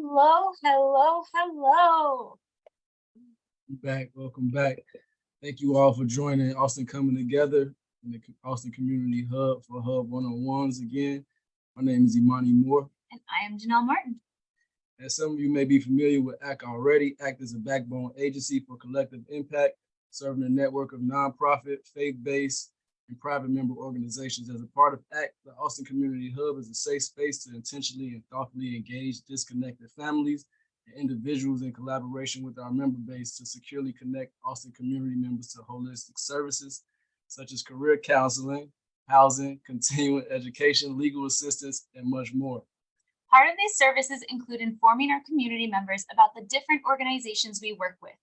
Hello, hello, hello. Welcome back. Thank you all for joining Austin Coming Together in the Austin Community Hub for Hub One-on-Ones again. My name is Imani Moore. And I am Janelle Martin. As some of you may be familiar with ACT already, ACT is a backbone agency for collective impact, serving a network of nonprofit, faith-based, and private member organizations. As a part of ACT, the Austin Community Hub is a safe space to intentionally and thoughtfully engage disconnected families and individuals in collaboration with our member base to securely connect Austin community members to holistic services such as career counseling, housing, continuing education, legal assistance, and much more. Part of these services include informing our community members about the different organizations we work with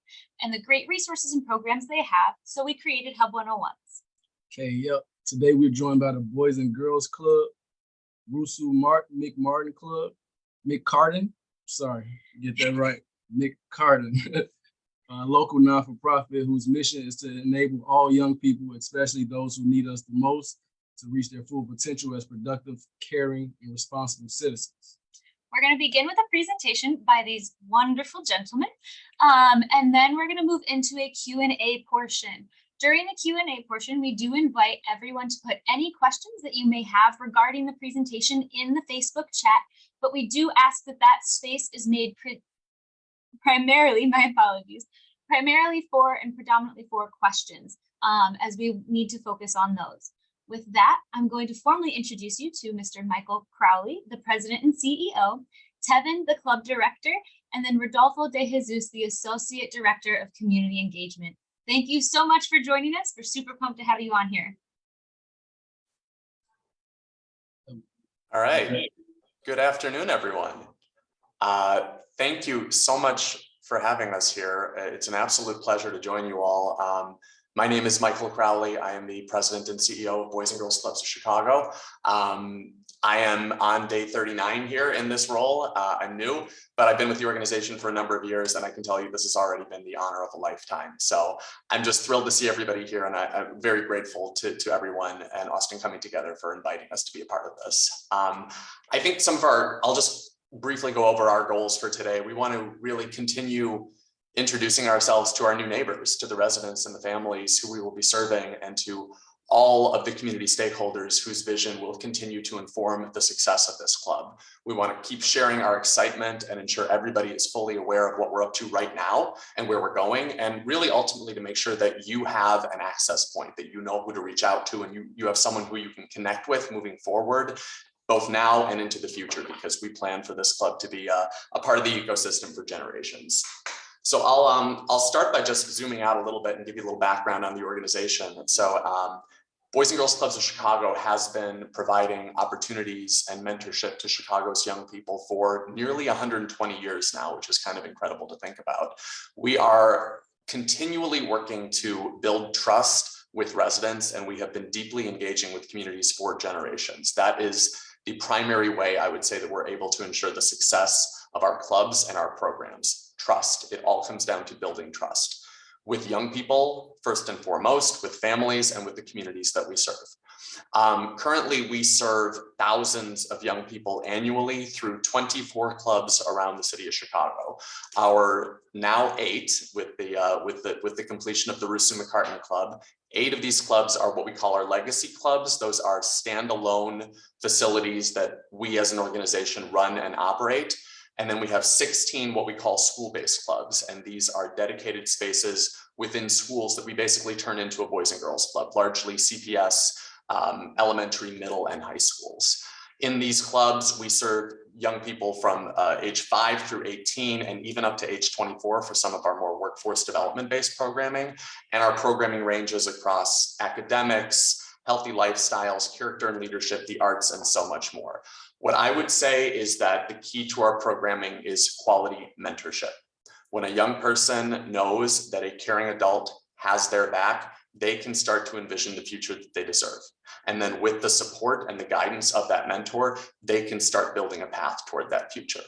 and the great resources and programs they have, so we created Hub 101s. Okay, yep. Today we're joined by the Boys and Girls Club, Rusu-McCartin Club, McCartin, sorry, get that right, McCartin, a local non-for-profit whose mission is to enable all young people, especially those who need us the most, to reach their full potential as productive, caring, and responsible citizens. We're going to begin with a presentation by these wonderful gentlemen, and then we're going to move into a Q&A portion. During the Q&A portion, we do invite everyone to put any questions that you may have regarding the presentation in the Facebook chat, but we do ask that that space is made primarily for and predominantly for questions, as we need to focus on those. With that, I'm going to formally introduce you to Mr. Michael Crowley, the president and CEO, Tevin, the club director, and then Rodolfo de Jesus, the associate director of community engagement. Thank you so much for joining us. We're super pumped to have you on here. All right. Good afternoon, everyone. Thank you so much for having us here. It's an absolute pleasure to join you all. My name is Michael Crowley. I am the president and CEO of Boys and Girls Clubs of Chicago. I am on day 39 here in this role. I'm new, but I've been with the organization for a number of years, and I can tell you this has already been the honor of a lifetime. So I'm just thrilled to see everybody here, and I'm very grateful to everyone and Austin Coming Together for inviting us to be a part of this. I think I'll just briefly go over our goals for today. We want to really continue introducing ourselves to our new neighbors, to the residents and the families who we will be serving, and to all of the community stakeholders whose vision will continue to inform the success of this club. We want to keep sharing our excitement and ensure everybody is fully aware of what we're up to right now and where we're going, and really ultimately to make sure that you have an access point, that you know who to reach out to, and you have someone who you can connect with moving forward, both now and into the future, because we plan for this club to be a part of the ecosystem for generations. So I'll start by just zooming out a little bit and give you a little background on the organization. So Boys and Girls Clubs of Chicago has been providing opportunities and mentorship to Chicago's young people for nearly 120 years now, which is kind of incredible to think about. We are continually working to build trust with residents, and we have been deeply engaging with communities for generations. That is the primary way I would say that we're able to ensure the success of our clubs and our programs. Trust. It all comes down to building trust with young people, first and foremost, with families, and with the communities that we serve. Currently, we serve thousands of young people annually through 24 clubs around the city of Chicago. Our now 8, with the completion of the Rusu-McCartin Club, 8 of these clubs are what we call our legacy clubs. Those are standalone facilities that we as an organization run and operate. And then we have 16 what we call school-based clubs. And these are dedicated spaces within schools that we basically turn into a Boys and Girls Club, largely CPS, elementary, middle, and high schools. In these clubs, we serve young people from age 5 through 18 and even up to age 24 for some of our more workforce development-based programming. And our programming ranges across academics, healthy lifestyles, character and leadership, the arts, and so much more. What I would say is that the key to our programming is quality mentorship. When a young person knows that a caring adult has their back, they can start to envision the future that they deserve. And then with the support and the guidance of that mentor, they can start building a path toward that future.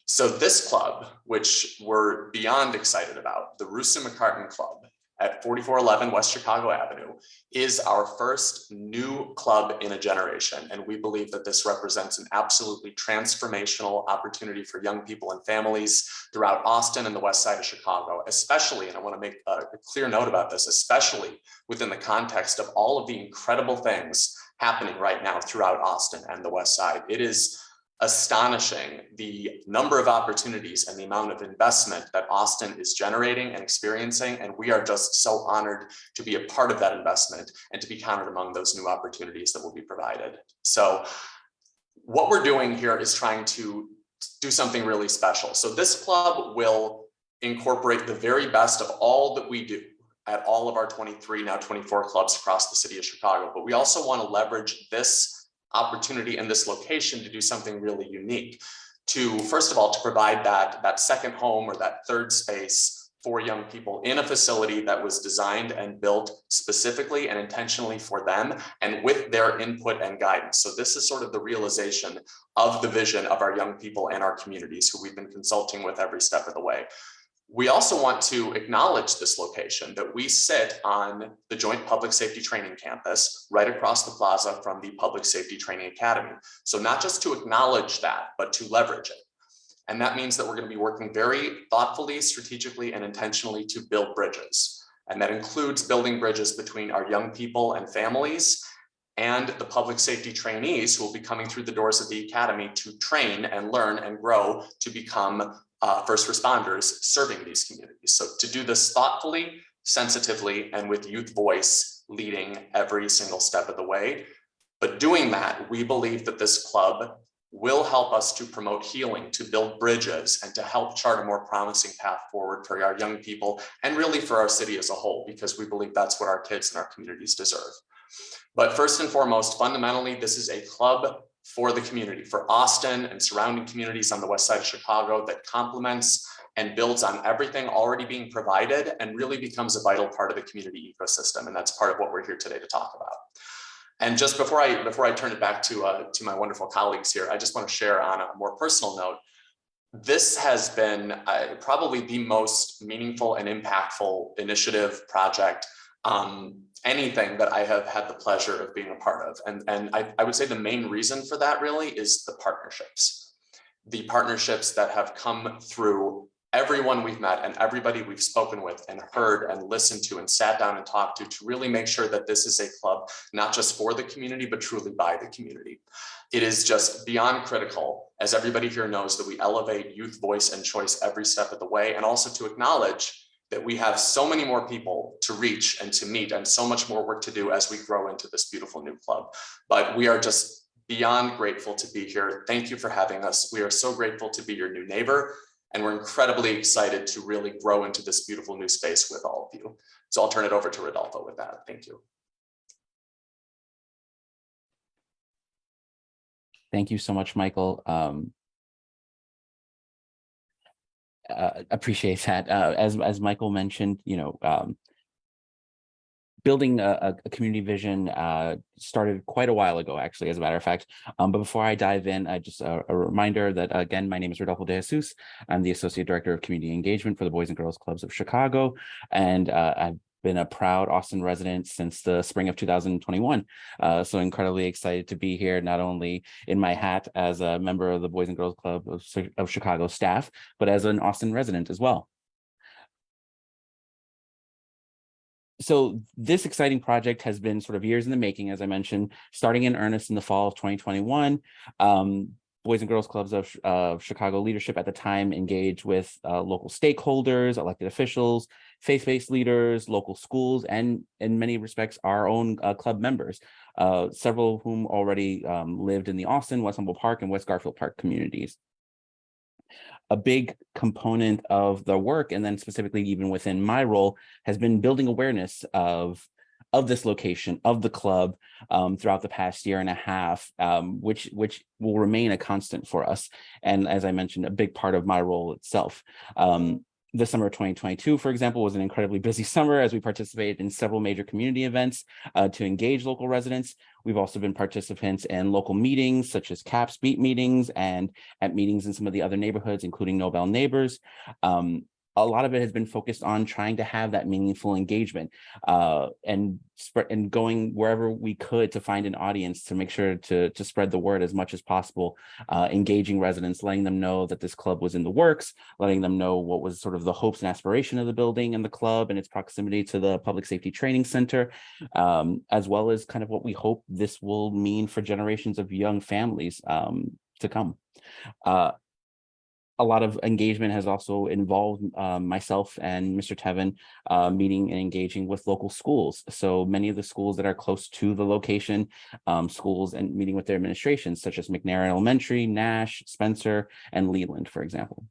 So this club, which we're beyond excited about, the Rusu-McCartin Club, at 4411 West Chicago Avenue is our first new club in a generation. And we believe that this represents an absolutely transformational opportunity for young people and families throughout Austin and the west side of Chicago, especially, and I want to make a clear note about this, especially within the context of all of the incredible things happening right now throughout Austin and the west side. It is astonishing the number of opportunities and the amount of investment that Austin is generating and experiencing. And we are just so honored to be a part of that investment and to be counted among those new opportunities that will be provided. So what we're doing here is trying to do something really special. So this club will incorporate the very best of all that we do at all of our 23, now 24 clubs across the city of Chicago. But we also want to leverage this opportunity in this location to do something really unique, to first of all, to provide that second home or that third space for young people in a facility that was designed and built specifically and intentionally for them and with their input and guidance. So this is sort of the realization of the vision of our young people and our communities who we've been consulting with every step of the way. We also want to acknowledge this location, that we sit on the Joint Public Safety Training Campus right across the plaza from the Public Safety Training Academy. So not just to acknowledge that, but to leverage it. And that means that we're going to be working very thoughtfully, strategically, and intentionally to build bridges. And that includes building bridges between our young people and families and the public safety trainees who will be coming through the doors of the academy to train and learn and grow to become first responders serving these communities. So to do this thoughtfully, sensitively, and with youth voice leading every single step of the way. But doing that, we believe that this club will help us to promote healing, to build bridges, and to help chart a more promising path forward for our young people and really for our city as a whole, because we believe that's what our kids and our communities deserve. But first and foremost, fundamentally, this is a club for the community, for Austin and surrounding communities on the west side of Chicago that complements and builds on everything already being provided and really becomes a vital part of the community ecosystem. And that's part of what we're here today to talk about. And just before I turn it back to my wonderful colleagues here, I just want to share on a more personal note. This has been probably the most meaningful and impactful initiative, project, anything that I have had the pleasure of being a part of. And I would say the main reason for that really is the partnerships that have come through everyone we've met and everybody we've spoken with and heard and listened to and sat down and talked to really make sure that this is a club, not just for the community, but truly by the community. It is just beyond critical, as everybody here knows, that we elevate youth voice and choice every step of the way, and also to acknowledge that we have so many more people to reach and to meet and so much more work to do as we grow into this beautiful new club. But we are just beyond grateful to be here. Thank you for having us. We are so grateful to be your new neighbor, and we're incredibly excited to really grow into this beautiful new space with all of you. So I'll turn it over to Rodolfo with that. Thank you. Thank you so much, Michael. Appreciate that. As Michael mentioned, building a community vision started quite a while ago, actually, as a matter of fact. But before I dive in, just a reminder that, again, my name is Rodolfo de Jesus. I'm the Associate Director of Community Engagement for the Boys and Girls Clubs of Chicago. And I've been a proud Austin resident since the spring of 2021. So incredibly excited to be here, not only in my hat as a member of the Boys and Girls Club of Chicago staff, but as an Austin resident as well. So this exciting project has been sort of years in the making, as I mentioned, starting in earnest in the fall of 2021. Boys and Girls Clubs of Chicago leadership at the time engaged with local stakeholders, elected officials, faith-based leaders, local schools, and in many respects, our own club members, several of whom already lived in the Austin, West Humboldt Park, and West Garfield Park communities. A big component of the work, and then specifically even within my role, has been building awareness of this location, of the club, throughout the past year and a half, which will remain a constant for us. And as I mentioned, a big part of my role itself. The summer of 2022, for example, was an incredibly busy summer as we participated in several major community events to engage local residents. We've also been participants in local meetings such as CAPS beat meetings and at meetings in some of the other neighborhoods, including Nobel Neighbors. a lot of it has been focused on trying to have that meaningful engagement and spread and going wherever we could to find an audience to make sure to spread the word as much as possible, engaging residents, letting them know that this club was in the works, letting them know what was sort of the hopes and aspiration of the building and the club and its proximity to the Public Safety Training Center, as well as kind of what we hope this will mean for generations of young families to come. A lot of engagement has also involved myself and Mr. Tevin meeting and engaging with local schools. So many of the schools that are close to the location, schools and meeting with their administrations, such as McNair Elementary, Nash, Spencer, and Leland, for example.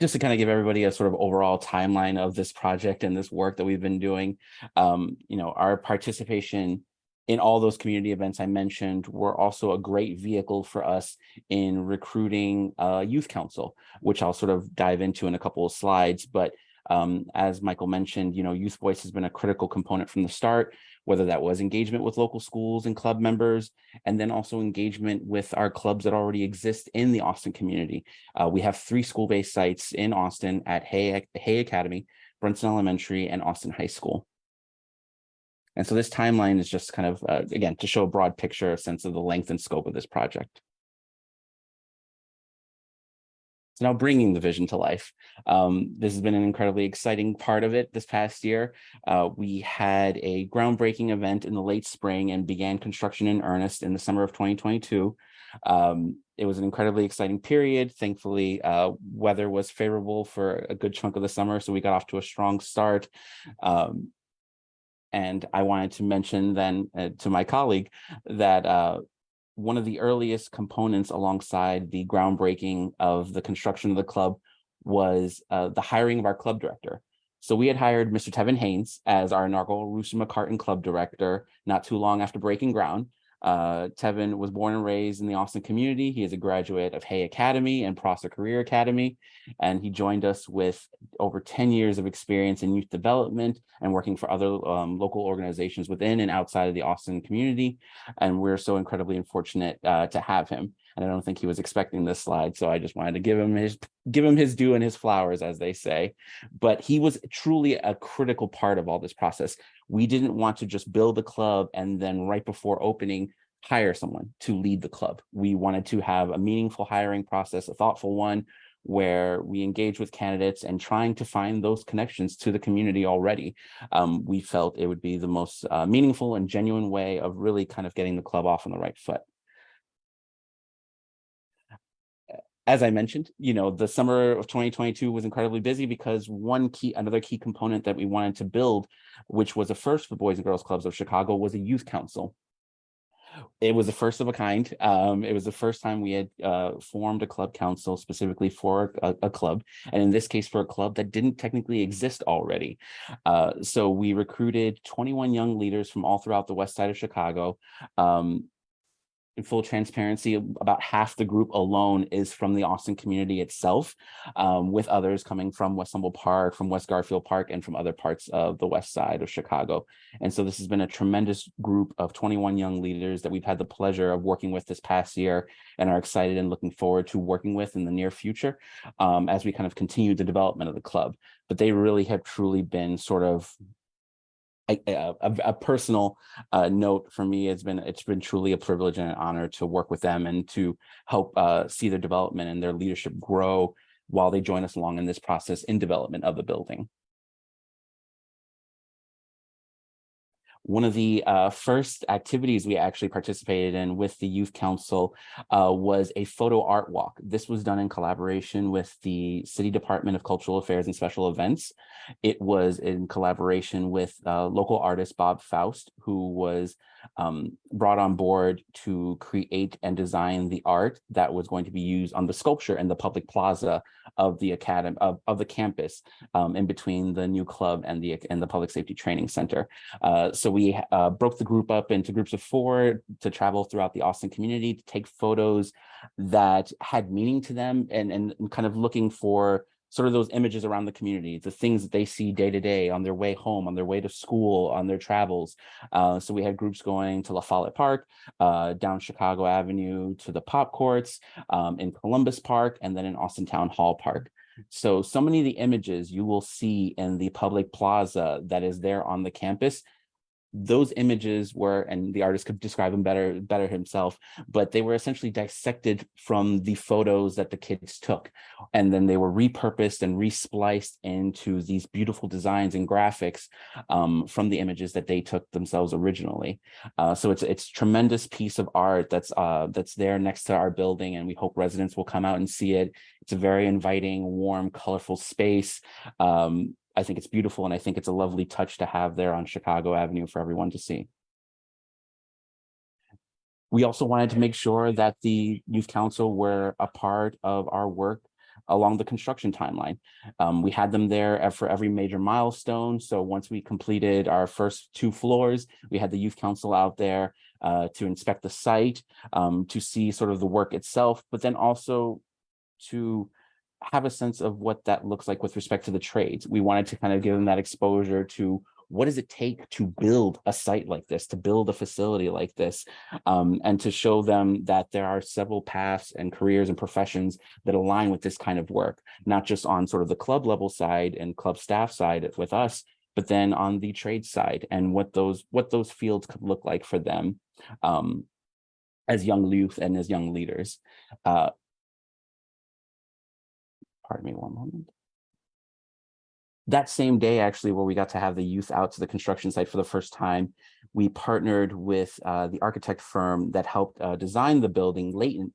Just to kind of give everybody a sort of overall timeline of this project and this work that we've been doing, our participation in all those community events I mentioned were also a great vehicle for us in recruiting a youth council, which I'll sort of dive into in a couple of slides. But as Michael mentioned, youth voice has been a critical component from the start, whether that was engagement with local schools and club members, and then also engagement with our clubs that already exist in the Austin community. We have 3 school-based sites in Austin at Hay Academy, Brunson Elementary, and Austin High School. And so this timeline is just kind of, again, to show a broad picture, a sense of the length and scope of this project. So now bringing the vision to life. This has been an incredibly exciting part of it this past year. We had a groundbreaking event in the late spring and began construction in earnest in the summer of 2022. It was an incredibly exciting period. Thankfully, weather was favorable for a good chunk of the summer, so we got off to a strong start. And I wanted to mention then to my colleague that one of the earliest components alongside the groundbreaking of the construction of the club was the hiring of our club director. So we had hired Mr. Tevin Haynes as our inaugural Rusu-McCartin Club director not too long after breaking ground. Tevin was born and raised in the Austin community. He is a graduate of Hay Academy and Prosser Career Academy, and he joined us with over 10 years of experience in youth development and working for other local organizations within and outside of the Austin community. And we're so incredibly fortunate to have him. And I don't think he was expecting this slide, so I just wanted to give him his due and his flowers, as they say. But he was truly a critical part of all this process. We didn't want to just build a club and then right before opening, hire someone to lead the club. We wanted to have a meaningful hiring process, a thoughtful one, where we engage with candidates and trying to find those connections to the community already. We felt it would be the most meaningful and genuine way of really kind of getting the club off on the right foot. As I mentioned, the summer of 2022 was incredibly busy because another key component that we wanted to build, which was a first for Boys and Girls Clubs of Chicago, was a youth council. It was the first of a kind. It was the first time we had formed a club council specifically for a club, and in this case for a club that didn't technically exist already. So we recruited 21 young leaders from all throughout the west side of Chicago. In full transparency, about half the group alone is from the Austin community itself, with others coming from West Humboldt Park, from West Garfield Park, and from other parts of the west side of Chicago. And so this has been a tremendous group of 21 young leaders that we've had the pleasure of working with this past year and are excited and looking forward to working with in the near future as we kind of continue the development of the club. But they really have truly been sort of a personal note for me. It's been truly a privilege and an honor to work with them and to help see their development and their leadership grow while they join us along in this process in development of the building. One of the first activities we actually participated in with the Youth Council was a photo art walk. This was done in collaboration with the City Department of Cultural Affairs and Special Events. It was in collaboration with local artist Bob Faust, who was brought on board to create and design the art that was going to be used on the sculpture in the public plaza of the academy of the campus in between the new club and the Public Safety Training Center. So we broke the group up into groups of 4 to travel throughout the Austin community to take photos that had meaning to them and kind of looking for sort of those images around the community, the things that they see day to day on their way home, on their way to school, on their travels. So we had groups going to La Follette Park, down Chicago Avenue to the Pop Courts, in Columbus Park, and then in Austin Town Hall Park. So many of the images you will see in the public plaza that is there on the campus, those images were, and the artist could describe them better himself, but they were essentially dissected from the photos that the kids took, and then they were repurposed and respliced into these beautiful designs and graphics from the images that they took themselves originally. So it's tremendous piece of art that's there next to our building, and we hope residents will come out and see it. It's a very inviting, warm, colorful space. I think it's beautiful, and I think it's a lovely touch to have there on Chicago Avenue for everyone to see. We also wanted to make sure that the Youth Council were a part of our work along the construction timeline. We had them there for every major milestone. So once we completed our first 2 floors, we had the Youth Council out there to inspect the site, to see sort of the work itself, but then also to have a sense of what that looks like with respect to the trades. We wanted to kind of give them that exposure to what does it take to build a site like this, to build a facility like this, and to show them that there are several paths and careers and professions that align with this kind of work, not just on sort of the club level side and club staff side with us, but then on the trade side, and what those fields could look like for them as young youth and as young leaders. Pardon me one moment. That same day, actually, where we got to have the youth out to the construction site for the first time, we partnered with the architect firm that helped design the building, Leighton,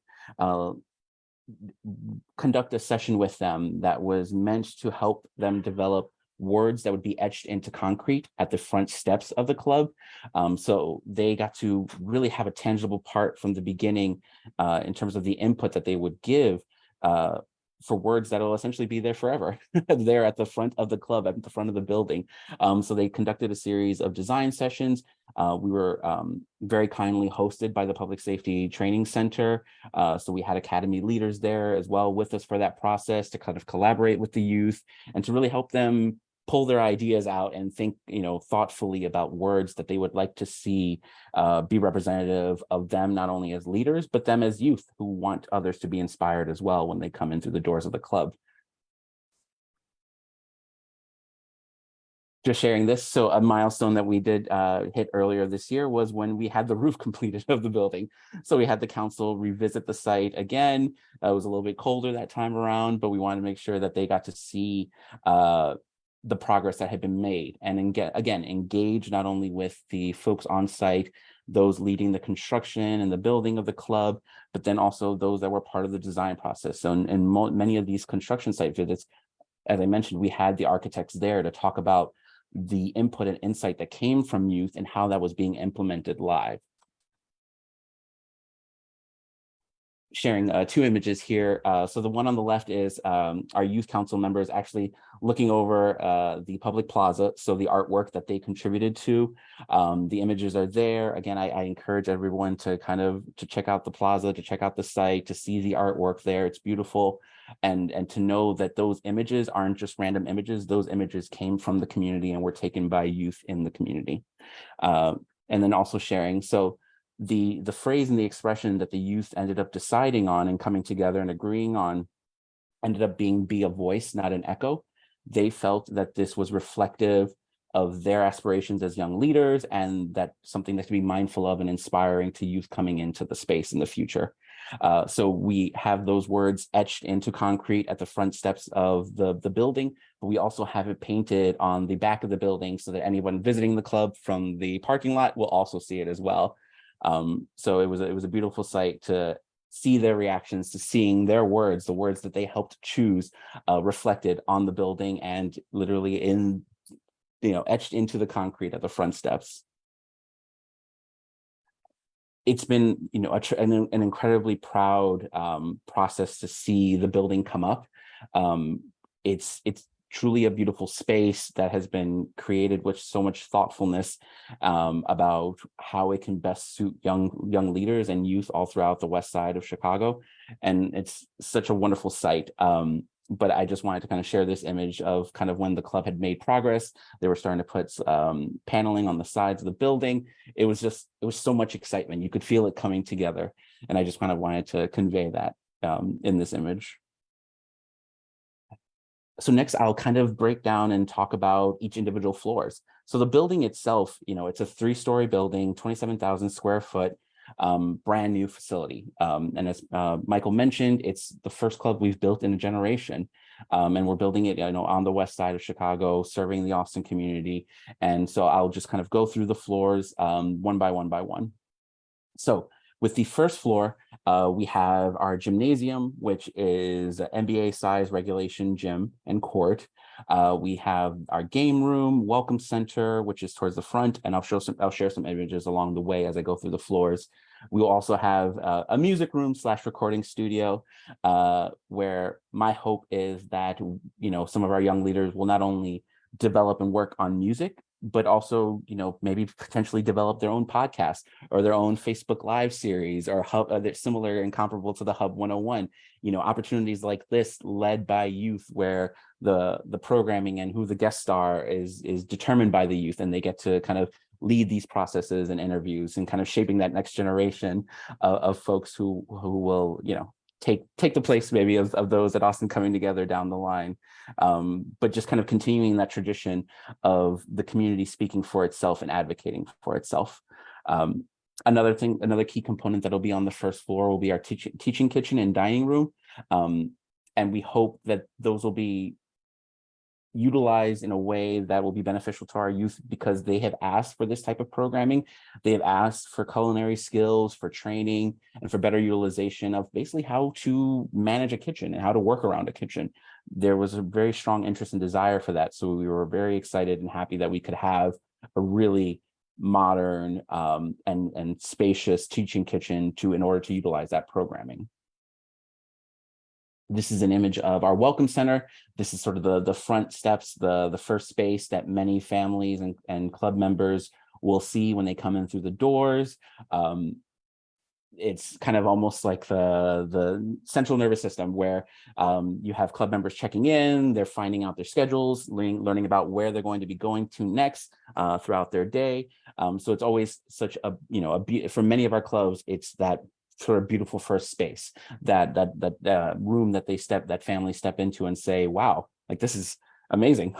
conduct a session with them that was meant to help them develop words that would be etched into concrete at the front steps of the club. So they got to really have a tangible part from the beginning in terms of the input that they would give for words that will essentially be there forever, there at the front of the club, at the front of the building. So they conducted a series of design sessions. We were very kindly hosted by the Public Safety Training Center. So we had academy leaders there as well with us for that process to kind of collaborate with the youth and to really help them pull their ideas out and think, thoughtfully about words that they would like to see be representative of them, not only as leaders, but them as youth who want others to be inspired as well when they come in through the doors of the club. Just sharing this. So a milestone that we did hit earlier this year was when we had the roof completed of the building. So we had the council revisit the site again. It was a little bit colder that time around, but we wanted to make sure that they got to see the progress that had been made, and again, engage not only with the folks on site, those leading the construction and the building of the club, but then also those that were part of the design process. So in many of these construction site visits, as I mentioned, we had the architects there to talk about the input and insight that came from youth and how that was being implemented live. Sharing 2 images here. So the one on the left is our youth council members actually looking over the public plaza. So the artwork that they contributed to, the images are there. Again, I encourage everyone to to check out the plaza, to check out the site, to see the artwork there. It's beautiful. And to know that those images aren't just random images. Those images came from the community and were taken by youth in the community. And then also sharing. So the phrase and the expression that the youth ended up deciding on and coming together and agreeing on ended up being "be a voice, not an echo." They felt that this was reflective of their aspirations as young leaders, and that something that to be mindful of and inspiring to youth coming into the space in the future. So we have those words etched into concrete at the front steps of the building, but we also have it painted on the back of the building so that anyone visiting the club from the parking lot will also see it as well. So it was a beautiful sight to see their reactions to seeing their words, the words that they helped choose, reflected on the building and literally etched into the concrete at the front steps. It's been, an incredibly proud process to see the building come up. It's truly a beautiful space that has been created with so much thoughtfulness about how it can best suit young leaders and youth all throughout the west side of Chicago. And it's such a wonderful site. but I just wanted to kind of share this image of kind of when the club had made progress. They were starting to put paneling on the sides of the building. It was so much excitement. You could feel it coming together. And I just kind of wanted to convey that in this image. So next, I'll kind of break down and talk about each individual floors. So the building itself, it's a 3-story building, 27,000 square foot, brand new facility. And as Michael mentioned, it's the first club we've built in a generation. And we're building it, on the west side of Chicago, serving the Austin community. And so I'll just kind of go through the floors one by one. So with the first floor, we have our gymnasium, which is an NBA size regulation gym and court. We have our game room, welcome center, which is towards the front, and I'll share some images along the way as I go through the floors. We will also have a music room / recording studio, where my hope is that some of our young leaders will not only develop and work on music, but also, maybe potentially develop their own podcast or their own Facebook Live series or hub that's similar and comparable to the Hub 101. Opportunities like this led by youth, where the programming and who the guest star is determined by the youth, and they get to kind of lead these processes and interviews and kind of shaping that next generation of folks who will, take the place maybe of those at Austin coming together down the line, but just kind of continuing that tradition of the community speaking for itself and advocating for itself. Another key component that'll be on the first floor will be our teaching kitchen and dining room, and we hope that those will be utilized in a way that will be beneficial to our youth, because they have asked for this type of programming. They have asked for culinary skills, for training, and for better utilization of basically how to manage a kitchen and how to work around a kitchen. There was a very strong interest and desire for that. So we were very excited and happy that we could have a really modern and spacious teaching kitchen in order to utilize that programming. This is an image of our welcome center. This is sort of the front steps, the first space that many families and club members will see when they come in through the doors. It's kind of almost like the central nervous system, where you have club members checking in, they're finding out their schedules, learning about where they're going to be going to next throughout their day. So it's always such for many of our clubs, it's that sort of beautiful first space, that room that families step into and say, wow, like this is amazing.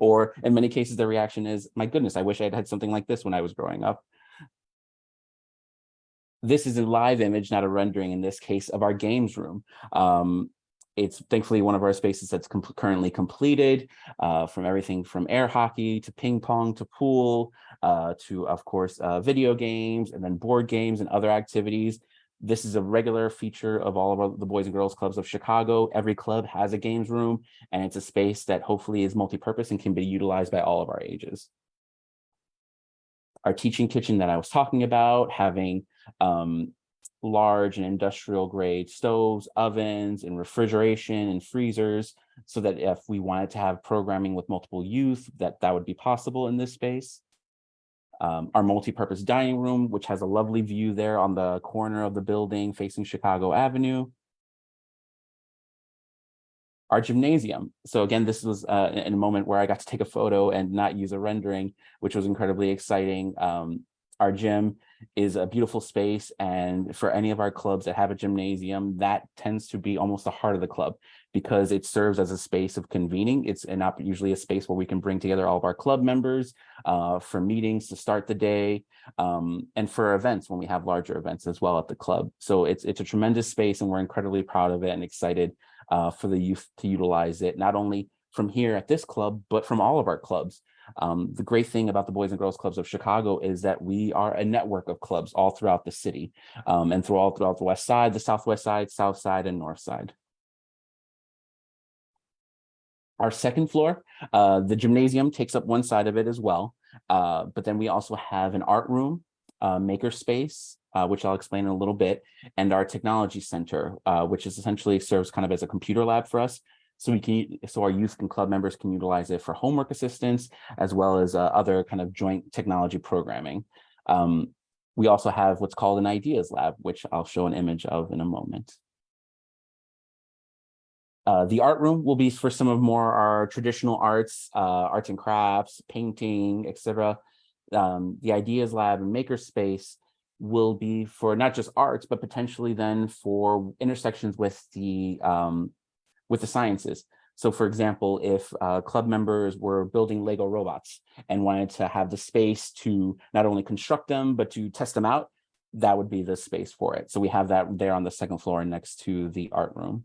or in many cases, the reaction is, my goodness, I wish I'd had something like this when I was growing up. This is a live image, not a rendering in this case, of our games room. It's thankfully one of our spaces that's currently completed, from everything from air hockey to ping pong to pool, to, of course, video games, and then board games and other activities. This is a regular feature of all of the Boys and Girls Clubs of Chicago. Every club has a games room, and it's a space that hopefully is multi-purpose and can be utilized by all of our ages. Our teaching kitchen that I was talking about, having large and industrial grade stoves, ovens, and refrigeration and freezers, so that if we wanted to have programming with multiple youth, that would be possible in this space. Our multi-purpose dining room, which has a lovely view there on the corner of the building facing Chicago Avenue. Our gymnasium. So again, this was in a moment where I got to take a photo and not use a rendering, which was incredibly exciting. Our gym is a beautiful space, and for any of our clubs that have a gymnasium, that tends to be almost the heart of the club, because it serves as a space of convening. It's usually a space where we can bring together all of our club members for meetings to start the day, and for events when we have larger events as well at the club. So it's a tremendous space, and we're incredibly proud of it and excited for the youth to utilize it, not only from here at this club, but from all of our clubs. The great thing about the Boys and Girls Clubs of Chicago is that we are a network of clubs all throughout the city, and throughout the west side, the southwest side, south side, and north side. Our second floor, the gymnasium takes up one side of it as well, but then we also have an art room, maker space, which I'll explain in a little bit, and our technology center, which is essentially serves kind of as a computer lab for us. So our youth and club members can utilize it for homework assistance, as well as other kind of joint technology programming. We also have what's called an ideas lab, which I'll show an image of in a moment. The art room will be for some of more our traditional arts, arts and crafts, painting, etc. The ideas lab and maker space will be for not just arts, but potentially then for intersections with the sciences. So for example, if club members were building Lego robots and wanted to have the space to not only construct them, but to test them out, that would be the space for it. So we have that there on the second floor next to the art room.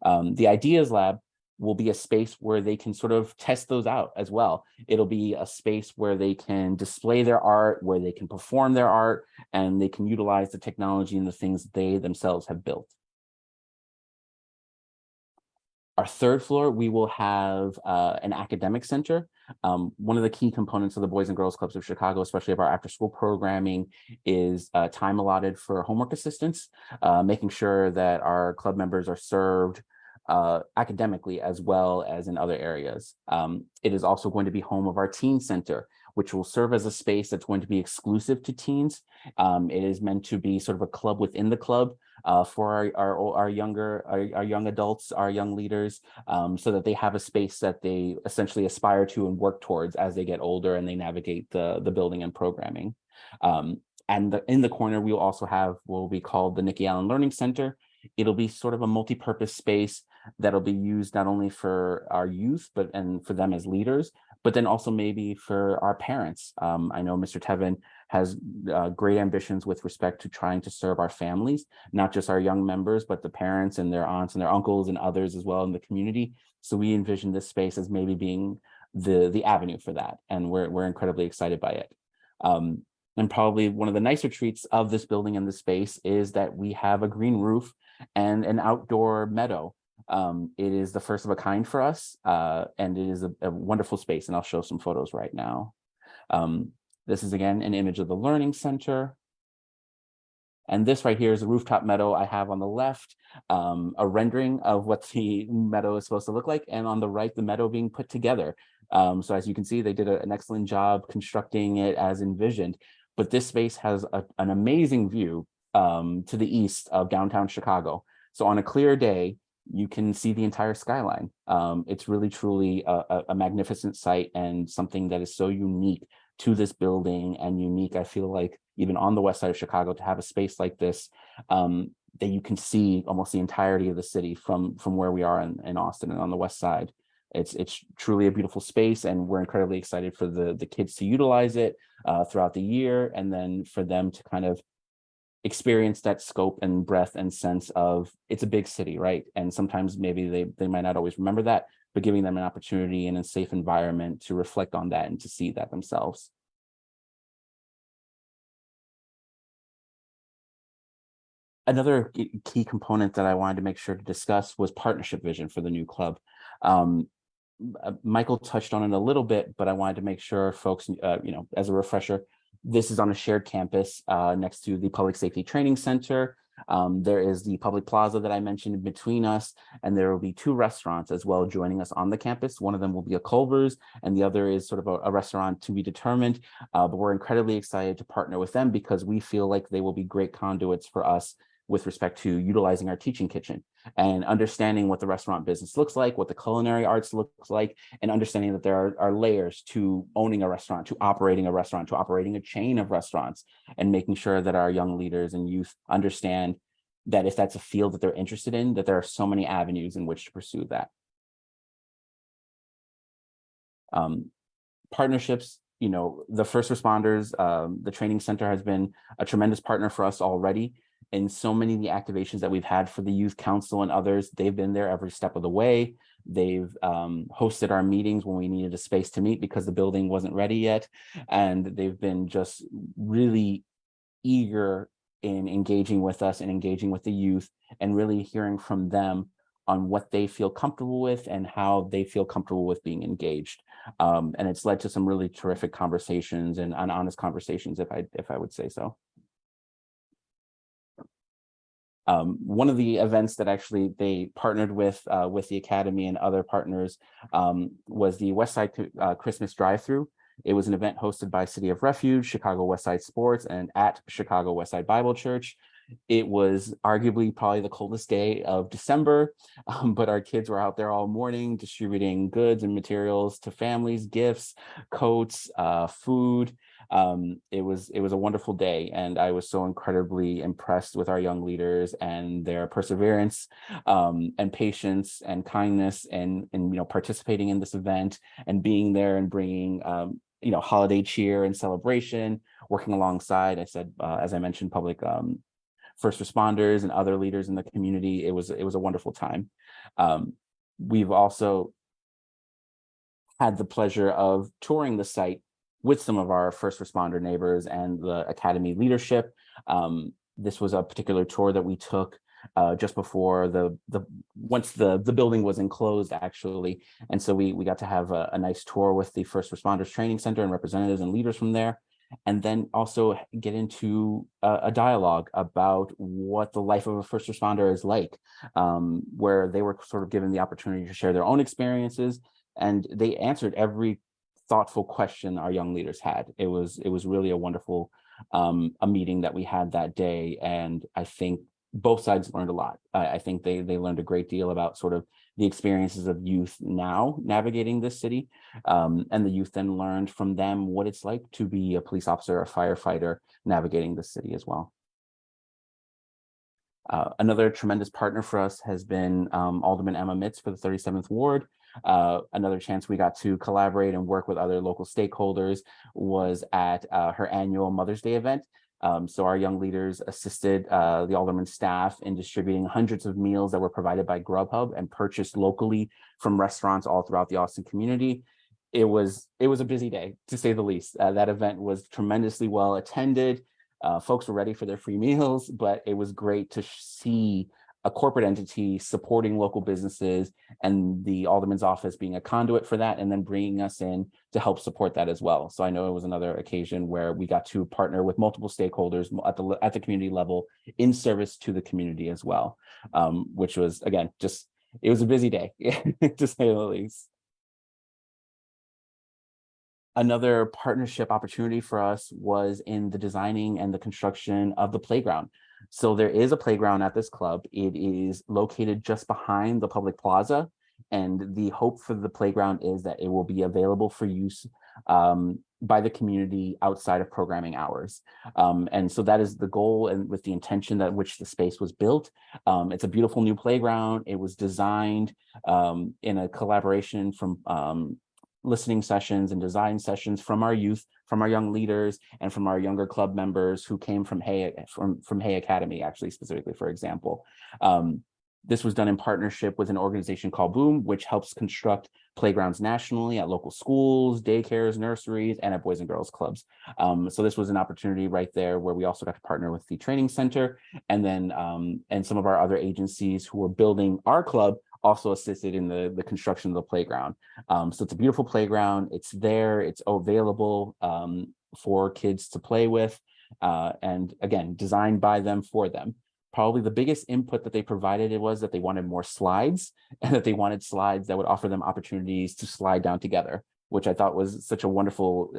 The ideas lab will be a space where they can sort of test those out as well. It'll be a space where they can display their art, where they can perform their art, and they can utilize the technology and the things that they themselves have built. Our third floor, we will have an academic center. One of the key components of the Boys and Girls Clubs of Chicago, especially of our after-school programming, is time allotted for homework assistance, making sure that our club members are served academically as well as in other areas. It is also going to be home of our teen center, which will serve as a space that's going to be exclusive to teens. It is meant to be sort of a club within the club for our young adults, our young leaders, so that they have a space that they essentially aspire to and work towards as they get older and they navigate the building and programming. And in the corner, we will also have what will be called the Nikki Allen Learning Center. It'll be sort of a multi-purpose space that'll be used not only for our youth, and for them as leaders, but then also maybe for our parents. I know Mr. Tevin has great ambitions with respect to trying to serve our families, not just our young members, but the parents and their aunts and their uncles and others as well in the community. So we envision this space as maybe being the avenue for that. And we're incredibly excited by it. And probably one of the nicer treats of this building and the space is that we have a green roof and an outdoor meadow. It is the first of a kind for us, and it is a wonderful space, and I'll show some photos right now. This is, again, an image of the Learning Center. And this right here is a rooftop meadow. I have on the left a rendering of what the meadow is supposed to look like, and on the right, the meadow being put together. So as you can see, they did an excellent job constructing it as envisioned. But this space has an amazing view to the east of downtown Chicago. So on a clear day, you can see the entire skyline. It's really, truly a magnificent sight and something that is so unique to this building and unique, I feel like, even on the west side of Chicago, to have a space like this that you can see almost the entirety of the city from where we are in Austin and on the west side. It's truly a beautiful space, and we're incredibly excited for the kids to utilize it throughout the year, and then for them to kind of experience that scope and breadth and sense of it's a big city, right? And sometimes maybe they might not always remember that, but giving them an opportunity in a safe environment to reflect on that and to see that themselves. Another key component that I wanted to make sure to discuss was partnership vision for the new club. Michael touched on it a little bit, but I wanted to make sure folks, as a refresher, this is on a shared campus next to the Public Safety Training Center. There is the public plaza that I mentioned between us, and there will be two restaurants as well joining us on the campus. One of them will be a Culver's, and the other is sort of a restaurant to be determined. But we're incredibly excited to partner with them because we feel like they will be great conduits for us with respect to utilizing our teaching kitchen and understanding what the restaurant business looks like, what the culinary arts looks like, and understanding that there are layers to owning a restaurant, to operating a chain of restaurants, and making sure that our young leaders and youth understand that if that's a field that they're interested in, that there are so many avenues in which to pursue that. Partnerships, the first responders, the training center has been a tremendous partner for us already. And so many of the activations that we've had for the youth council and others, they've been there every step of the way. They've hosted our meetings when we needed a space to meet because the building wasn't ready yet. And they've been just really eager in engaging with us and engaging with the youth and really hearing from them on what they feel comfortable with and how they feel comfortable with being engaged. And it's led to some really terrific conversations and honest conversations, if I would say so. One of the events that actually they partnered with the Academy and other partners was the Westside Christmas Drive-Through. It was an event hosted by City of Refuge, Chicago Westside Sports, and at Chicago Westside Bible Church. It was arguably probably the coldest day of December, but our kids were out there all morning distributing goods and materials to families, gifts, coats, food. It was a wonderful day, and I was so incredibly impressed with our young leaders and their perseverance, and patience and kindness, and participating in this event and being there and bringing holiday cheer and celebration, working alongside, as I mentioned, public first responders and other leaders in the community. It was a wonderful time. We've also had the pleasure of touring the site with some of our first responder neighbors and the Academy leadership. This was a particular tour that we took just before once the building was enclosed, actually. And so we got to have a nice tour with the First Responders Training Center and representatives and leaders from there. And then also get into a dialogue about what the life of a first responder is like, where they were sort of given the opportunity to share their own experiences, and they answered every thoughtful question our young leaders had. It was really a wonderful a meeting that we had that day, and I think both sides learned a lot. I think they learned a great deal about sort of the experiences of youth now navigating this city, and the youth then learned from them what it's like to be a police officer, a firefighter navigating the city as well. Another tremendous partner for us has been Alderman Emma Mitz for the 37th Ward. Another chance we got to collaborate and work with other local stakeholders was at her annual Mother's Day event. So our young leaders assisted the Alderman's staff in distributing hundreds of meals that were provided by Grubhub and purchased locally from restaurants all throughout the Austin community. It was a busy day, to say the least. That event was tremendously well attended. Folks were ready for their free meals, but it was great to see a corporate entity supporting local businesses and the Alderman's office being a conduit for that, and then bringing us in to help support that as well. So I know it was another occasion where we got to partner with multiple stakeholders at the community level in service to the community as well, which was, again, it was a busy day, to say the least. Another partnership opportunity for us was in the designing and the construction of the playground. So there is a playground at this club. It is located just behind the public plaza, and the hope for the playground is that it will be available for use by the community outside of programming hours. And so that is the goal, and with the intention that which the space was built. It's a beautiful new playground. It was designed in a collaboration from listening sessions and design sessions from our youth, from our young leaders, and from our younger club members who came from Hay Academy, actually, specifically, for example. This was done in partnership with an organization called Boom, which helps construct playgrounds nationally at local schools, daycares, nurseries, and at Boys and Girls Clubs. So this was an opportunity right there where we also got to partner with the training center, and then and some of our other agencies who were building our club also assisted in the construction of the playground. So it's a beautiful playground. It's there. It's available for kids to play with, and again, designed by them for them. Probably the biggest input that they provided was that they wanted more slides, and that they wanted slides that would offer them opportunities to slide down together, which I thought was such a wonderful,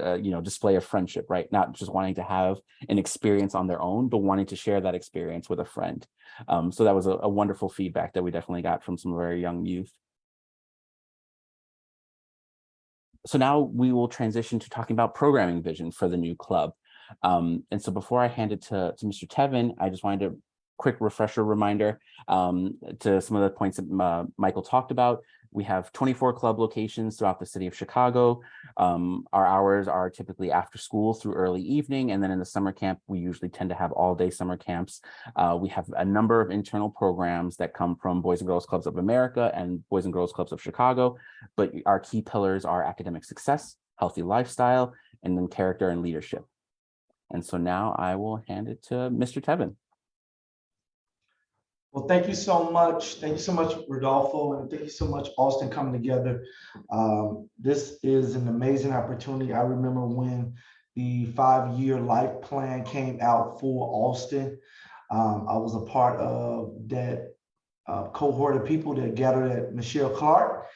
display of friendship, right? Not just wanting to have an experience on their own, but wanting to share that experience with a friend. So that was a wonderful feedback that we definitely got from some of our young youth. So now we will transition to talking about programming vision for the new club. And so before I hand it to Mr. Tevin, I just wanted to quick refresher reminder to some of the points that Michael talked about. We have 24 club locations throughout the city of Chicago. Our hours are typically after school through early evening, and then in the summer camp, we usually tend to have all-day summer camps. We have a number of internal programs that come from Boys and Girls Clubs of America and Boys and Girls Clubs of Chicago, but our key pillars are academic success, healthy lifestyle, and then character and leadership. And so now I will hand it to Mr. Tevin. Well, thank you so much. Thank you so much, Rodolfo, and thank you so much, Austin, coming together. This is an amazing opportunity. I remember when the 5-year life plan came out for Austin. I was a part of that cohort of people that gathered at Michelle Clark,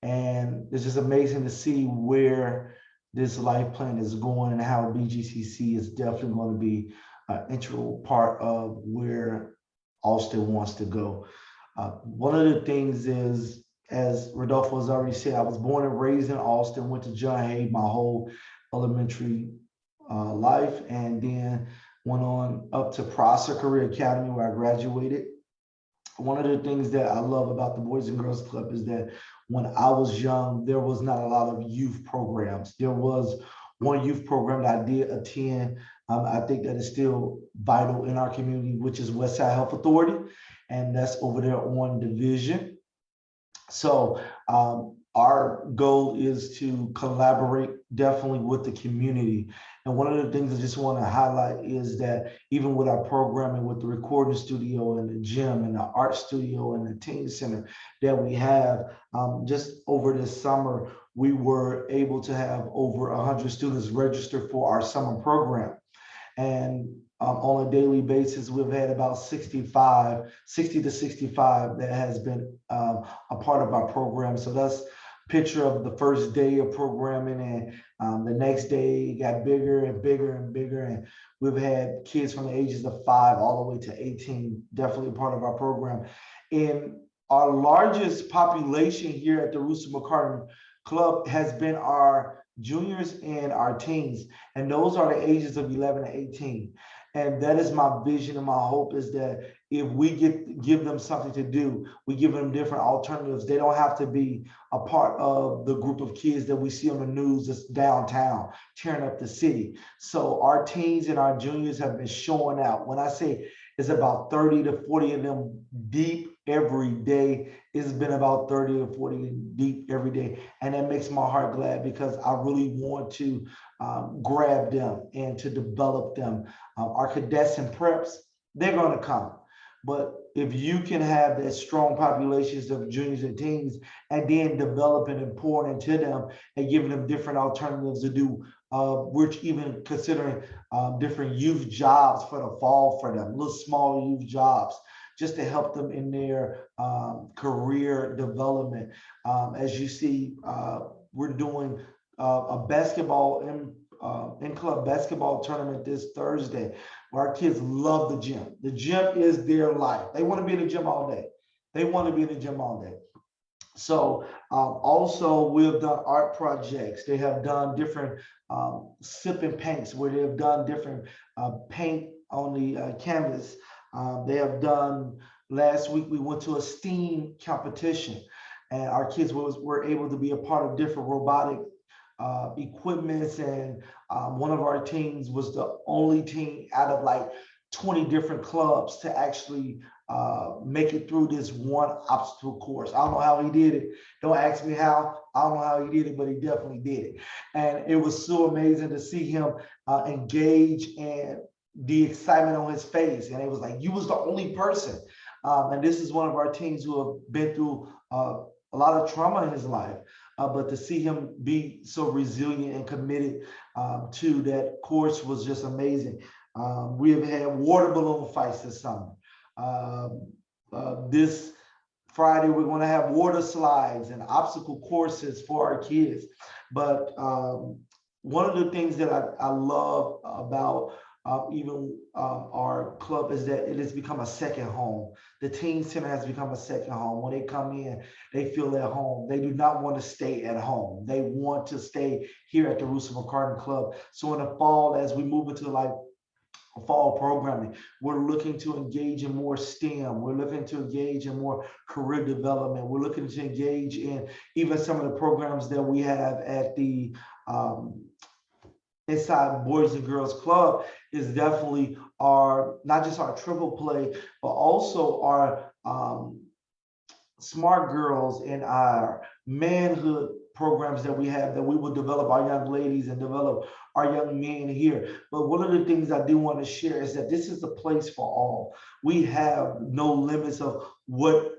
and it's just amazing to see where this life plan is going and how BGCC is definitely going to be integral part of where Austin wants to go. One of the things is, as Rodolfo has already said, I was born and raised in Austin, went to John Hay my whole elementary life, and then went on up to Prosser Career Academy where I graduated. One of the things that I love about the Boys and Girls Club is that when I was young, there was not a lot of youth programs. There was one youth program that I did attend. I think that is still vital in our community, which is Westside Health Authority, and that's over there on Division. So our goal is to collaborate definitely with the community. And one of the things I just want to highlight is that even with our programming with the recording studio and the gym and the art studio and the teen center that we have, just over this summer, we were able to have over 100 students register for our summer program. And on a daily basis, we've had about 60 to 65 that has been a part of our program. So that's a picture of the first day of programming, and the next day it got bigger and bigger and bigger. And we've had kids from the ages of 5 all the way to 18, definitely a part of our program. And our largest population here at the Rusu-McCartin Club has been our juniors and our teens, and those are the ages of 11 to 18. And that is my vision and my hope, is that if we give them something to do, we give them different alternatives. They don't have to be a part of the group of kids that we see on the news that's downtown tearing up the city. So our teens and our juniors have been showing out. When I say it's about 30 to 40 of them deep every day, it's been about 30 to 40 deep every day. And that makes my heart glad, because I really want to grab them and to develop them. Our cadets and preps, they're going to come. But if you can have that strong populations of juniors and teens, and then developing and pouring into them and giving them different alternatives to do, we're even considering different youth jobs for the fall for them, little small youth jobs, just to help them in their career development. As you see, we're doing a basketball in-club basketball tournament this Thursday, where our kids love the gym. The gym is their life. They want to be in the gym all day. They want to be in the gym all day. So also we've done art projects. They have done different sip and paints, where they have done different paint on the canvas. They have done, last week we went to a STEAM competition, and our kids were able to be a part of different robotic equipments. And one of our teams was the only team out of like 20 different clubs to actually make it through this one obstacle course. I don't know how he did it. Don't ask me how. I don't know how he did it, but he definitely did it. And it was so amazing to see him engage and the excitement on his face. And it was like, you was the only person. And this is one of our teams who have been through a lot of trauma in his life. But to see him be so resilient and committed to that course was just amazing. We have had water balloon fights this summer. This Friday, we're going to have water slides and obstacle courses for our kids. But one of the things that I love about even our club is that it has become a second home. The teen center has become a second home. When they come in, they feel at home. They do not want to stay at home. They want to stay here at the Rusu-McCartin Club. So in the fall, as we move into like fall programming, we're looking to engage in more STEM. We're looking to engage in more career development. We're looking to engage in even some of the programs that we have at the inside Boys and Girls Club is definitely our, not just our triple play, but also our smart girls and our manhood programs that we have, that we will develop our young ladies and develop our young men here. But one of the things I do want to share is that this is a place for all. We have no limits of what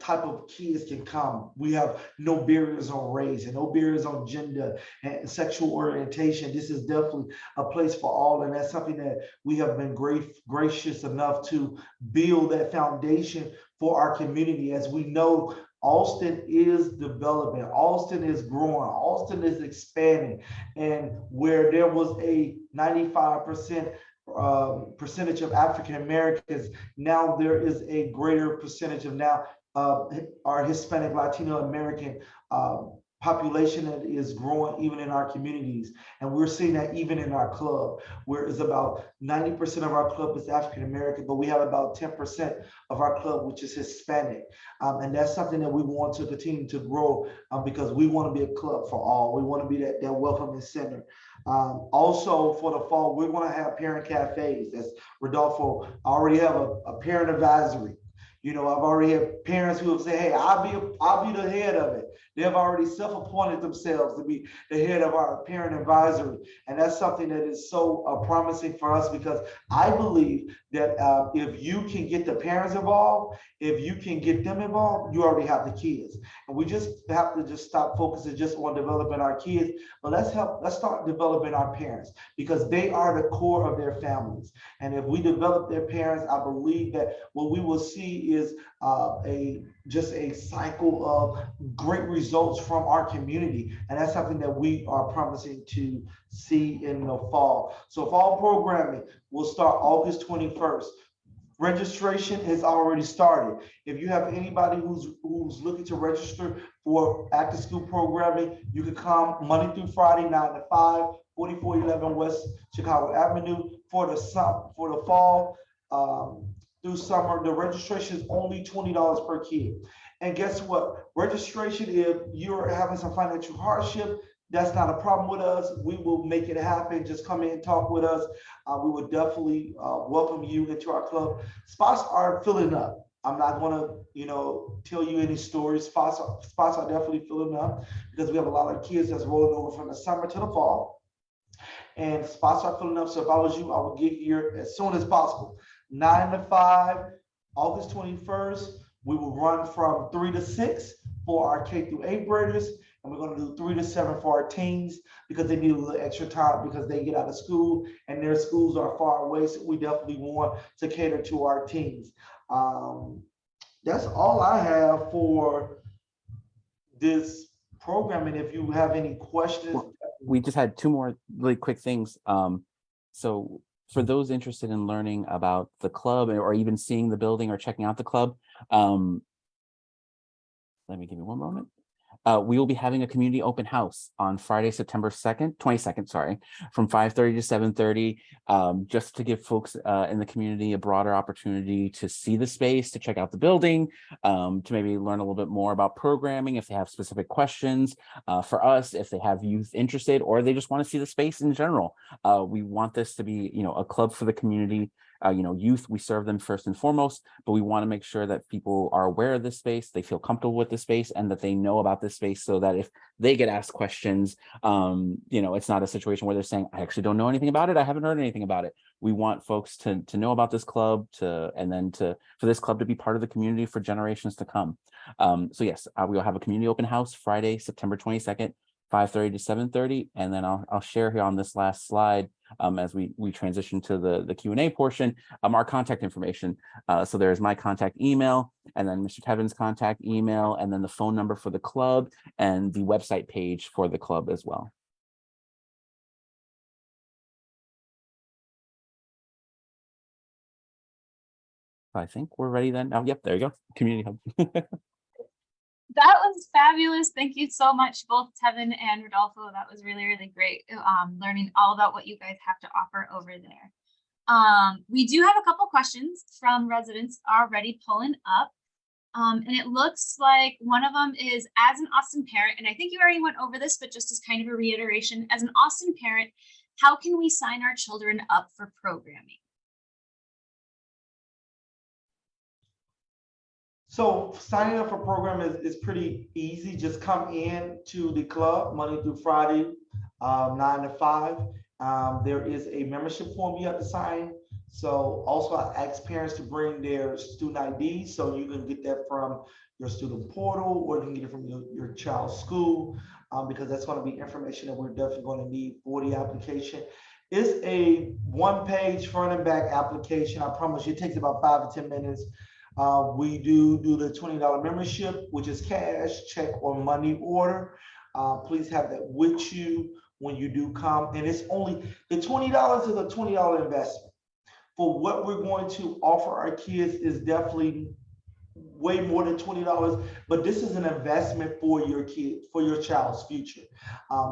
type of kids can come. We have no barriers on race and no barriers on gender and sexual orientation. This is definitely a place for all, and that's something that we have been gracious enough to build that foundation for our community. As we know, Austin is developing. Austin is growing. Austin is expanding. And where there was a 95% percentage of African Americans, now there is a greater percentage of now our Hispanic, Latino American population that is growing even in our communities. And we're seeing that even in our club, where it's about 90% of our club is African American, but we have about 10% of our club which is Hispanic. And that's something that we want to continue to grow because we want to be a club for all. We want to be that welcoming center. Also for the fall, we're going to have parent cafes. As Rodolfo, I already have a parent advisory. You know, I've already had parents who have said, hey, I'll be the head of it. They've already self-appointed themselves to be the head of our parent advisory. And that's something that is so promising for us, because I believe that if you can get the parents involved, if you can get them involved, you already have the kids. And we just have to just stop focusing just on developing our kids, but let's start developing our parents, because they are the core of their families. And if we develop their parents, I believe that what we will see is just a cycle of great results from our community. And that's something that we are promising to see in the fall. So fall programming will start August 21st. Registration has already started. If you have anybody who's looking to register for after school programming, you can come Monday through Friday, 9 to 5, 4411 West Chicago Avenue. For the fall through summer, the registration is only $20 per kid. And guess what? Registration, if you're having some financial hardship, that's not a problem with us. We will make it happen. Just come in and talk with us. We would definitely welcome you into our club. Spots are filling up. I'm not going to, tell you any stories. Spots are definitely filling up because we have a lot of kids that's rolling over from the summer to the fall. And spots are filling up. So if I was you, I would get here as soon as possible. 9 to 5, August 21st. We will run from 3 to 6 for our K through 8 graders. And we're going to do 3 to 7 for our teens because they need a little extra time because they get out of school and their schools are far away. So we definitely want to cater to our teens. That's all I have for this program. And if you have any questions. Well, we just had two more really quick things. So for those interested in learning about the club or even seeing the building or checking out the club, let me give you one moment. We will be having a community open house on Friday, September 22nd, from 5:30 to 7:30, just to give folks in the community a broader opportunity to see the space, to check out the building, to maybe learn a little bit more about programming if they have specific questions. For us, if they have youth interested or they just want to see the space in general. We want this to be, a club for the community. Youth, we serve them first and foremost, but we want to make sure that people are aware of this space, they feel comfortable with this space, and that they know about this space so that if they get asked questions, it's not a situation where they're saying, I actually don't know anything about it. I haven't heard anything about it. We want folks to know about this club for this club to be part of the community for generations to come. So yes, we will have a community open house Friday, September 22nd, 5:30 to 7:30, and then I'll share here on this last slide as we transition to the Q&A portion, our contact information. So there's my contact email, and then Mr. Tevin's contact email, and then the phone number for the club and the website page for the club as well. I think we're ready then. Oh, yep, there you go. Community hub. That was fabulous. Thank you so much, both Tevin and Rodolfo. That was really, really great. Learning all about what you guys have to offer over there. We do have a couple questions from residents already pulling up. And it looks like one of them is, as an Austin parent, and I think you already went over this, but just as kind of a reiteration, as an Austin parent, how can we sign our children up for programming? So signing up for program is pretty easy. Just come in to the club Monday through Friday, 9 to 5. There is a membership form you have to sign. So also I ask parents to bring their student ID, so you can get that from your student portal, or you can get it from your child's school, because that's going to be information that we're definitely going to need for the application. It's a one-page front and back application. I promise you it takes about 5 to 10 minutes. We do the $20 membership, which is cash, check, or money order. Please have that with you when you do come. And it's only, the $20 is a $20 investment. For what we're going to offer our kids is definitely way more than $20, but this is an investment for your kid, for your child's future.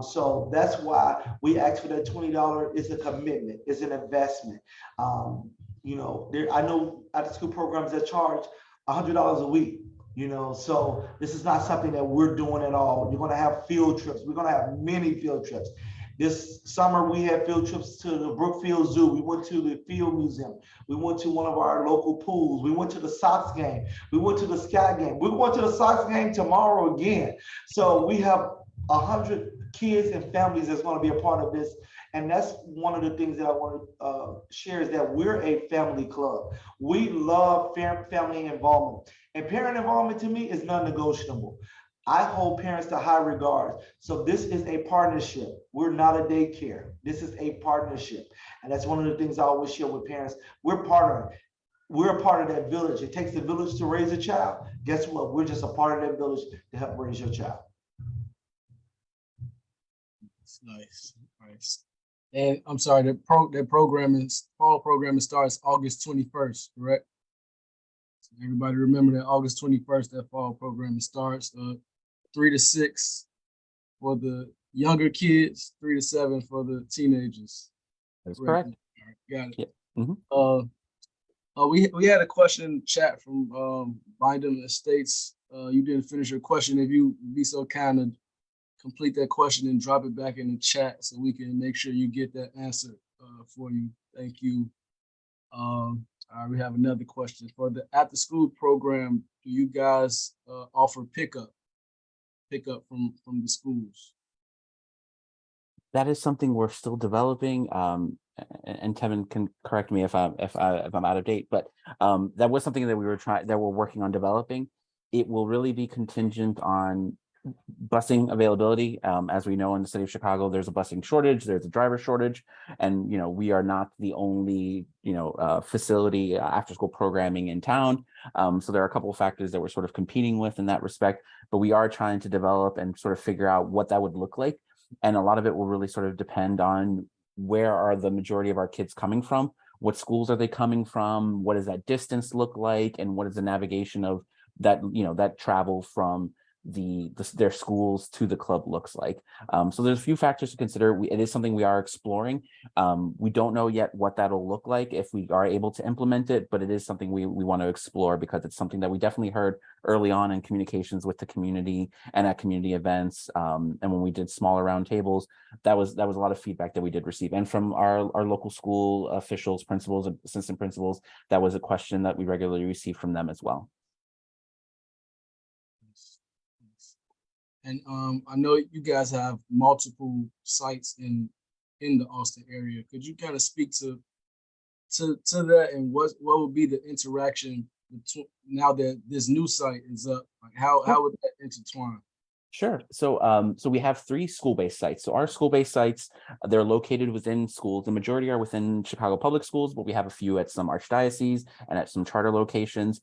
So that's why we ask for that $20. It's a commitment, it's an investment. I know after school programs that charge $100 a week. So this is not something that we're doing at all. You're going to have field trips. We're going to have many field trips. This summer, we had field trips to the Brookfield Zoo. We went to the Field Museum. We went to one of our local pools. We went to the Sox game. We went to the Sky game. We're going to the Sox game tomorrow again. So we have 100 kids and families that's going to be a part of this. And that's one of the things that I want to share is that we're a family club. We love family involvement. And parent involvement to me is non-negotiable. I hold parents to high regard. So this is a partnership. We're not a daycare. This is a partnership. And that's one of the things I always share with parents. We're partnering. We're a part of that village. It takes a village to raise a child. Guess what? We're just a part of that village to help raise your child. It's nice. And I'm sorry, that fall programming starts August 21st, correct? So everybody remember that August 21st, that fall programming starts. 3 to 6 for the younger kids, 3 to 7 for the teenagers. That's correct. Got it. Yeah. Mm-hmm. We had a question in the chat from Bindem Estates. You didn't finish your question. If you be so kind to complete that question and drop it back in the chat so we can make sure you get that answer for you. Thank you. All right, we have another question. For the after school program, do you guys offer pickup from the schools? That is something we're still developing. And Kevin can correct me if I'm out of date, but that was something that we're working on developing. It will really be contingent on busing availability. As we know, in the city of Chicago, there's a busing shortage, there's a driver shortage, and we are not the only facility after school programming in town. So there are a couple of factors that we're sort of competing with in that respect, but we are trying to develop and sort of figure out what that would look like. And a lot of it will really sort of depend on where are the majority of our kids coming from, what schools are they coming from, what does that distance look like, and what is the navigation of that, that travel from their schools to the club looks like. So there's a few factors to consider. It is something we are exploring. We don't know yet what that'll look like if we are able to implement it, but it is something we want to explore because it's something that we definitely heard early on in communications with the community and at community events. And when we did smaller roundtables, that was a lot of feedback that we did receive. And from our local school officials, principals, assistant principals, that was a question that we regularly receive from them as well. And I know you guys have multiple sites in the Austin area. Could you kind of speak to that, and what would be the interaction between now that this new site is up? Like how would that intertwine? Sure. So we have 3 school-based sites. So our school-based sites, they're located within schools. The majority are within Chicago public schools, but we have a few at some archdioceses and at some charter locations.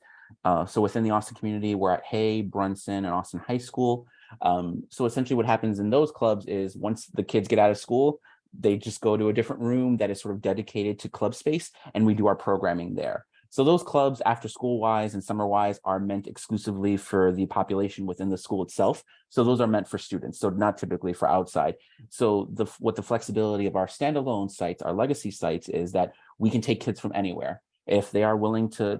So within the Austin community, we're at Hay, Brunson, and Austin High School. So essentially what happens in those clubs is once the kids get out of school, they just go to a different room that is sort of dedicated to club space, and we do our programming there. So those clubs, after school wise and summer wise, are meant exclusively for the population within the school itself. So those are meant for students, so not typically for outside. So what the flexibility of our standalone sites, our legacy sites, is that we can take kids from anywhere. If they are willing to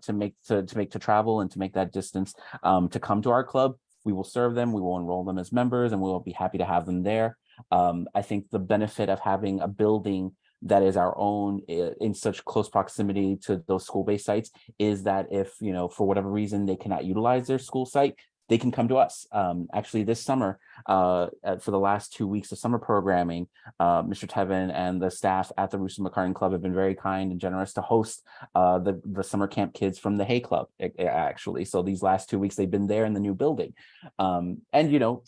travel and to make that distance to come to our club, we will serve them, we will enroll them as members, and we will be happy to have them there. I think the benefit of having a building that is our own in such close proximity to those school-based sites is that if, for whatever reason they cannot utilize their school site, they can come to us. Actually, this summer, for the last 2 weeks of summer programming, Mr. Tevin and the staff at the Rusu-McCartin Club have been very kind and generous to host the summer camp kids from the Hay Club, actually. So these last 2 weeks, they've been there in the new building. And,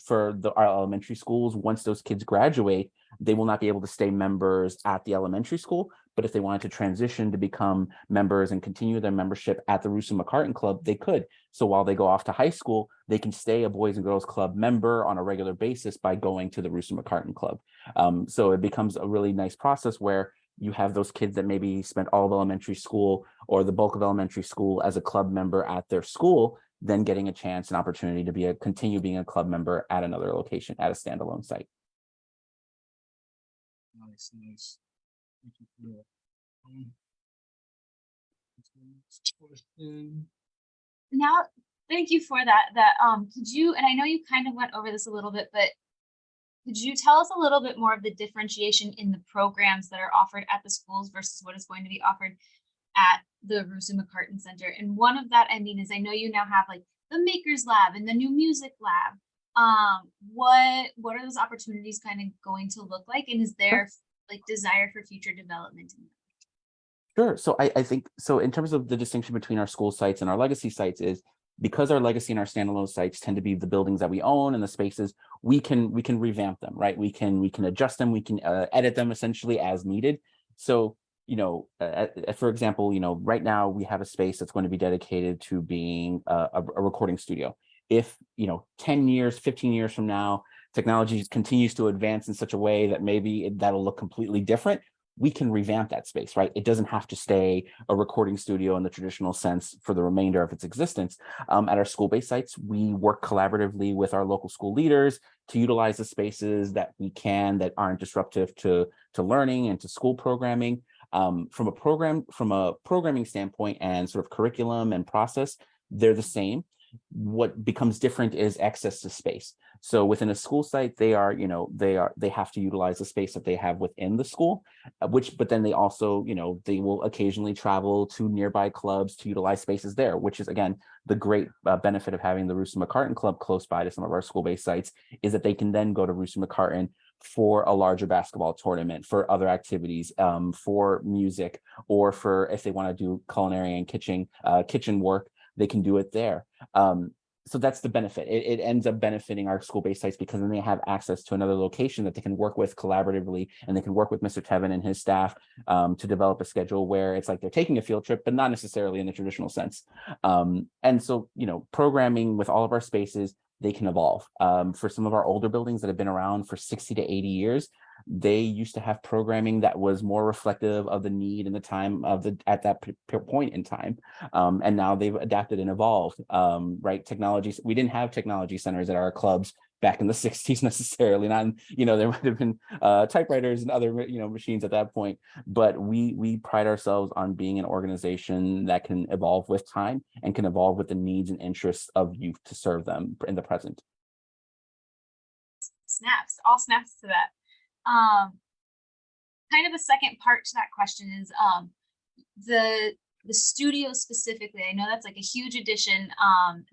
for our elementary schools, once those kids graduate, they will not be able to stay members at the elementary school. But if they wanted to transition to become members and continue their membership at the Rusu-McCartin Club, they could. So while they go off to high school, they can stay a Boys and Girls Club member on a regular basis by going to the Rusu-McCartin Club. So it becomes a really nice process where you have those kids that maybe spent all of elementary school or the bulk of elementary school as a club member at their school, then getting a chance and opportunity to continue being a club member at another location, at a standalone site. Nice, nice. Thank you for that. Question. Now, thank you for that. Could you, and I know you kind of went over this a little bit, but could you tell us a little bit more of the differentiation in the programs that are offered at the schools versus what is going to be offered at the Rusu-McCartin Center? And one of that, I mean, is I know you now have like the Makers Lab and the new Music Lab. What are those opportunities kind of going to look like? And is there like desire for future development in them? Sure. So I think, so in terms of the distinction between our school sites and our legacy sites is because our legacy and our standalone sites tend to be the buildings that we own and the spaces, we can revamp them, right? We can adjust them, we can edit them essentially as needed. So, for example, right now we have a space that's going to be dedicated to being a recording studio. If, 10 years, 15 years from now, technology continues to advance in such a way that maybe that'll look completely different, we can revamp that space, right? It doesn't have to stay a recording studio in the traditional sense for the remainder of its existence. At our school-based sites, we work collaboratively with our local school leaders to utilize the spaces that we can that aren't disruptive to learning and to school programming. From a programming standpoint and sort of curriculum and process, they're the same. What becomes different is access to space. So within a school site, they have to utilize the space that they have within the school, but then they also, they will occasionally travel to nearby clubs to utilize spaces there, which is again, the great benefit of having the Rusu-McCartin Club close by to some of our school-based sites is that they can then go to Rusu-McCartin for a larger basketball tournament, for other activities, for music, or for if they want to do culinary and kitchen work, they can do it there. So that's the benefit. It ends up benefiting our school-based sites because then they have access to another location that they can work with collaboratively, and they can work with Mr. Tevin and his staff to develop a schedule where it's like they're taking a field trip, but not necessarily in the traditional sense. And so, programming with all of our spaces, they can evolve. For some of our older buildings that have been around for 60 to 80 years, they used to have programming that was more reflective of the need and the time at that point in time. And now they've adapted and evolved, right? Technology, we didn't have technology centers at our clubs back in the 60s necessarily. Not, there might have been typewriters and other, machines at that point, but we pride ourselves on being an organization that can evolve with time and can evolve with the needs and interests of youth to serve them in the present. Snaps, all snaps to that. Kind of a second part to that question is the studio specifically. I know that's like a huge addition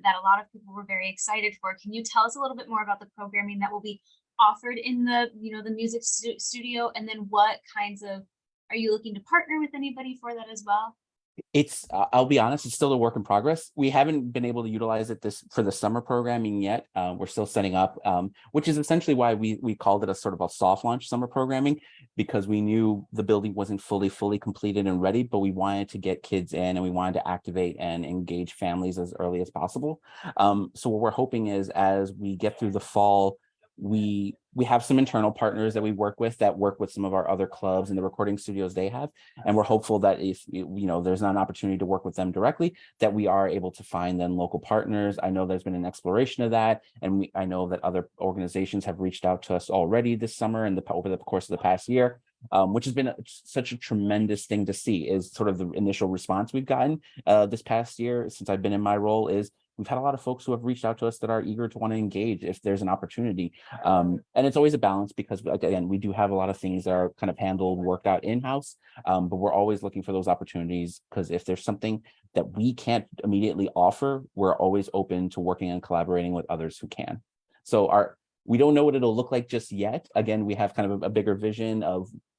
that a lot of people were very excited for. Can you tell us a little bit more about the programming that will be offered in the the music studio, and then what kinds of, are you looking to partner with anybody for that as well? It's I'll be honest, it's still a work in progress. We haven't been able to utilize it for the summer programming yet. We're still setting up, which is essentially why we called it a sort of a soft launch summer programming, because we knew the building wasn't fully completed and ready, but we wanted to get kids in and we wanted to activate and engage families as early as possible. So what we're hoping is as we get through the fall, we have some internal partners that we work with some of our other clubs and the recording studios they have, and we're hopeful that if there's not an opportunity to work with them directly, that we are able to find then local partners. I know there's been an exploration of that, and I know that other organizations have reached out to us already this summer and over the course of the past year, which has been such a tremendous thing to see. Is sort of the initial response we've gotten this past year since I've been in my role is we've had a lot of folks who have reached out to us that are eager to want to engage if there's an opportunity. And it's always a balance because, again, we do have a lot of things that are kind of worked out in-house, but we're always looking for those opportunities because if there's something that we can't immediately offer, we're always open to working and collaborating with others who can. So we don't know what it'll look like just yet. Again, we have kind of a bigger vision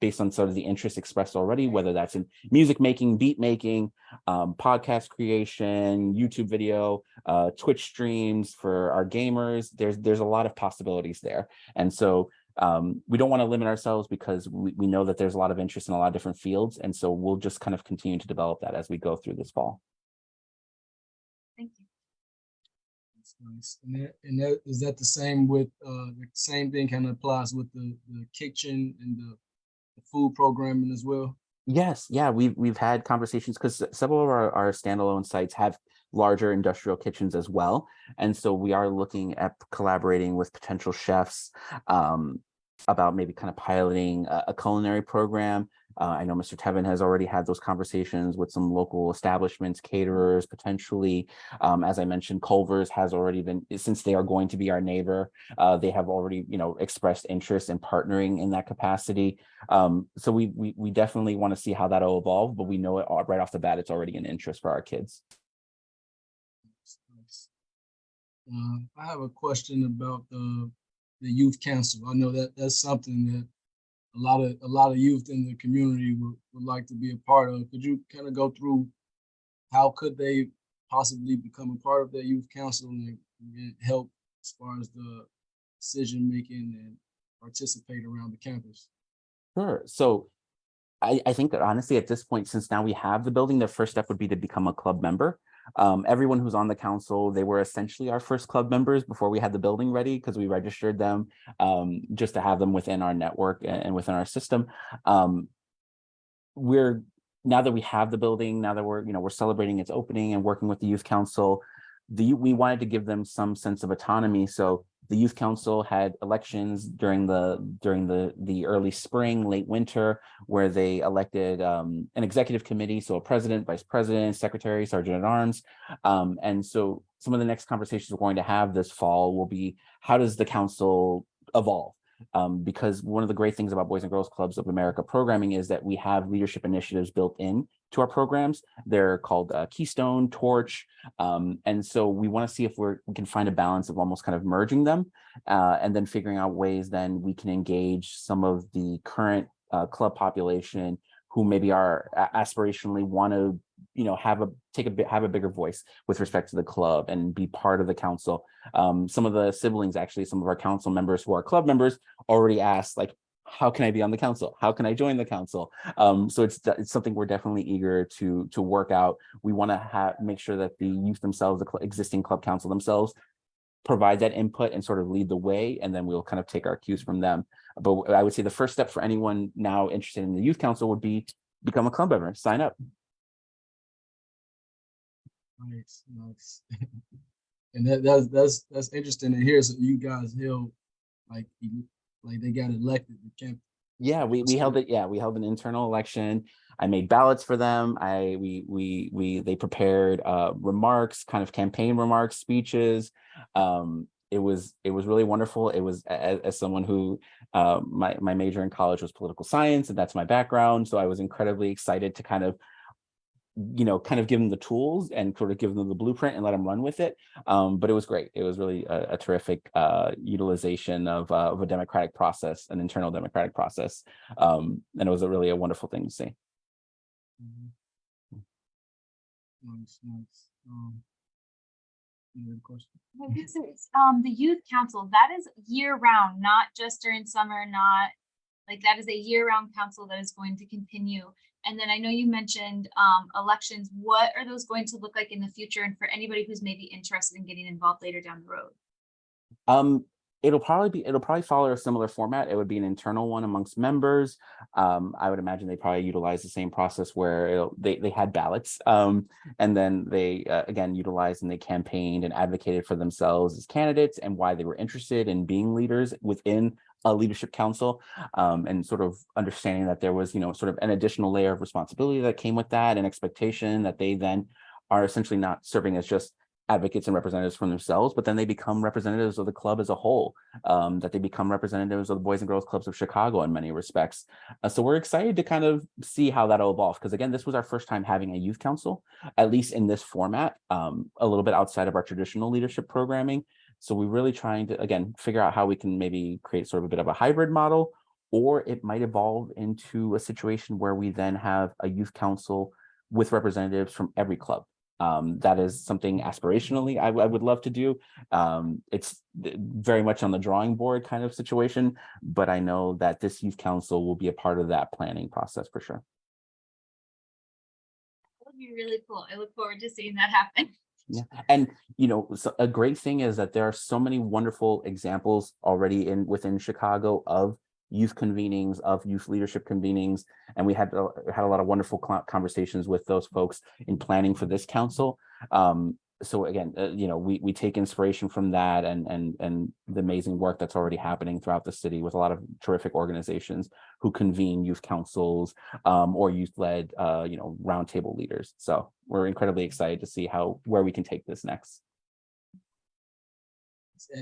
based on sort of the interest expressed already, whether that's in music making, beat making, podcast creation, YouTube video, Twitch streams for our gamers. There's a lot of possibilities there. And so We don't want to limit ourselves because we know that there's a lot of interest in a lot of different fields. And so we'll just kind of continue to develop that as we go through this fall. Thank you. That's nice. And that is that the same with the same thing kind of applies with the kitchen and the food programming as well? Yes, yeah, we've had conversations because several of our standalone sites have larger industrial kitchens as well. And so we are looking at collaborating with potential chefs about maybe kind of piloting a culinary program. I know Mr. Tevin has already had those conversations with some local establishments, caterers, potentially. As I mentioned, Culver's has already been, since they are going to be our neighbor, they have already, expressed interest in partnering in that capacity. So we definitely want to see how that'll evolve, but we know it right off the bat, it's already an interest for our kids. Nice. I have a question about the youth council. I know that that's something that a lot of youth in the community would like to be a part of. Could you kind of go through how could they possibly become a part of that youth council and help as far as the decision making and participate around the campus? Sure. So I think that honestly, at this point, since now we have the building, the first step would be to become a club member. Everyone who's on the council, they were essentially our first club members before we had the building ready because we registered them just to have them within our network and within our system. We're now that we have the building, now that we're celebrating its opening and working with the youth council, we wanted to give them some sense of autonomy. So the youth council had elections during the early spring, late winter, where they elected an executive committee, so a president, vice president, secretary, sergeant at arms. And so some of the next conversations we're going to have this fall will be, how does the council evolve? Because one of the great things about Boys and Girls Clubs of America programming is that we have leadership initiatives built in to our programs. They're called Keystone, Torch. And so we want to see if we can find a balance of almost kind of merging them and then figuring out ways then we can engage some of the current club population who maybe are aspirationally want to have a bigger voice with respect to the club and be part of the council. Some of the siblings, actually, some of our council members who are club members already asked, like, how can I be on the council? How can I join the council? So it's something we're definitely eager to work out. We want to make sure that the youth themselves, the existing club council themselves, provide that input and sort of lead the way, and then we'll kind of take our cues from them. But I would say the first step for anyone now interested in the youth council would be become a club member, sign up. Nice. And that's interesting to hear. So you guys held like they got elected. Yeah, we held it. Yeah, we held an internal election. I made ballots for them. They prepared remarks, kind of campaign remarks, speeches. It was really wonderful. It was as someone who my major in college was political science, and that's my background. So I was incredibly excited to kind of give them the tools and sort of give them the blueprint and let them run with it. But it was great. It was really a terrific utilization of a democratic process, an internal democratic process. And it was really a wonderful thing to see. Nice. You have a question? The youth council, that is year round, not just during summer, not like that is a year round council that is going to continue. And then I know you mentioned elections. What are those going to look like in the future? And for anybody who's maybe interested in getting involved later down the road? It'll probably follow a similar format. It would be an internal one amongst members. I would imagine they probably utilize the same process where they had ballots, and then they again utilized and they campaigned and advocated for themselves as candidates and why they were interested in being leaders within a leadership council, and sort of understanding that there was sort of an additional layer of responsibility that came with that, and expectation that they then are essentially not serving as just advocates and representatives from themselves, but then they become representatives of the club as a whole, that they become representatives of the Boys and Girls Clubs of Chicago in many respects. So we're excited to kind of see how that'll evolve, because again, this was our first time having a youth council, at least in this format, a little bit outside of our traditional leadership programming. So we're really trying to, again, figure out how we can maybe create sort of a bit of a hybrid model, or it might evolve into a situation where we then have a youth council with representatives from every club. That is something aspirationally I would love to do. It's very much on the drawing board kind of situation, but I know that this youth council will be a part of that planning process for sure. That would be really cool. I look forward to seeing that happen. Yeah, and so a great thing is that there are so many wonderful examples already within Chicago of youth convenings, of youth leadership convenings, and we had a lot of wonderful conversations with those folks in planning for this council. So again, we take inspiration from that and the amazing work that's already happening throughout the city with a lot of terrific organizations who convene youth councils or youth-led roundtable leaders. So we're incredibly excited to see where we can take this next.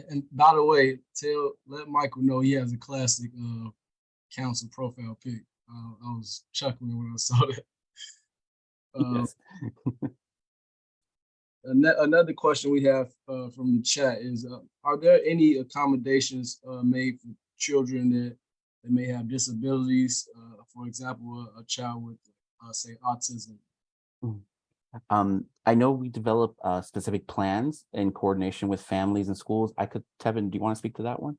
And by the way, let Michael know he has a classic council profile pic. I was chuckling when I saw that. Yes. Another question we have from the chat is, are there any accommodations made for children that may have disabilities? For example, a child with, say, autism. I know we develop specific plans in coordination with families and schools. Tevin, do you want to speak to that one?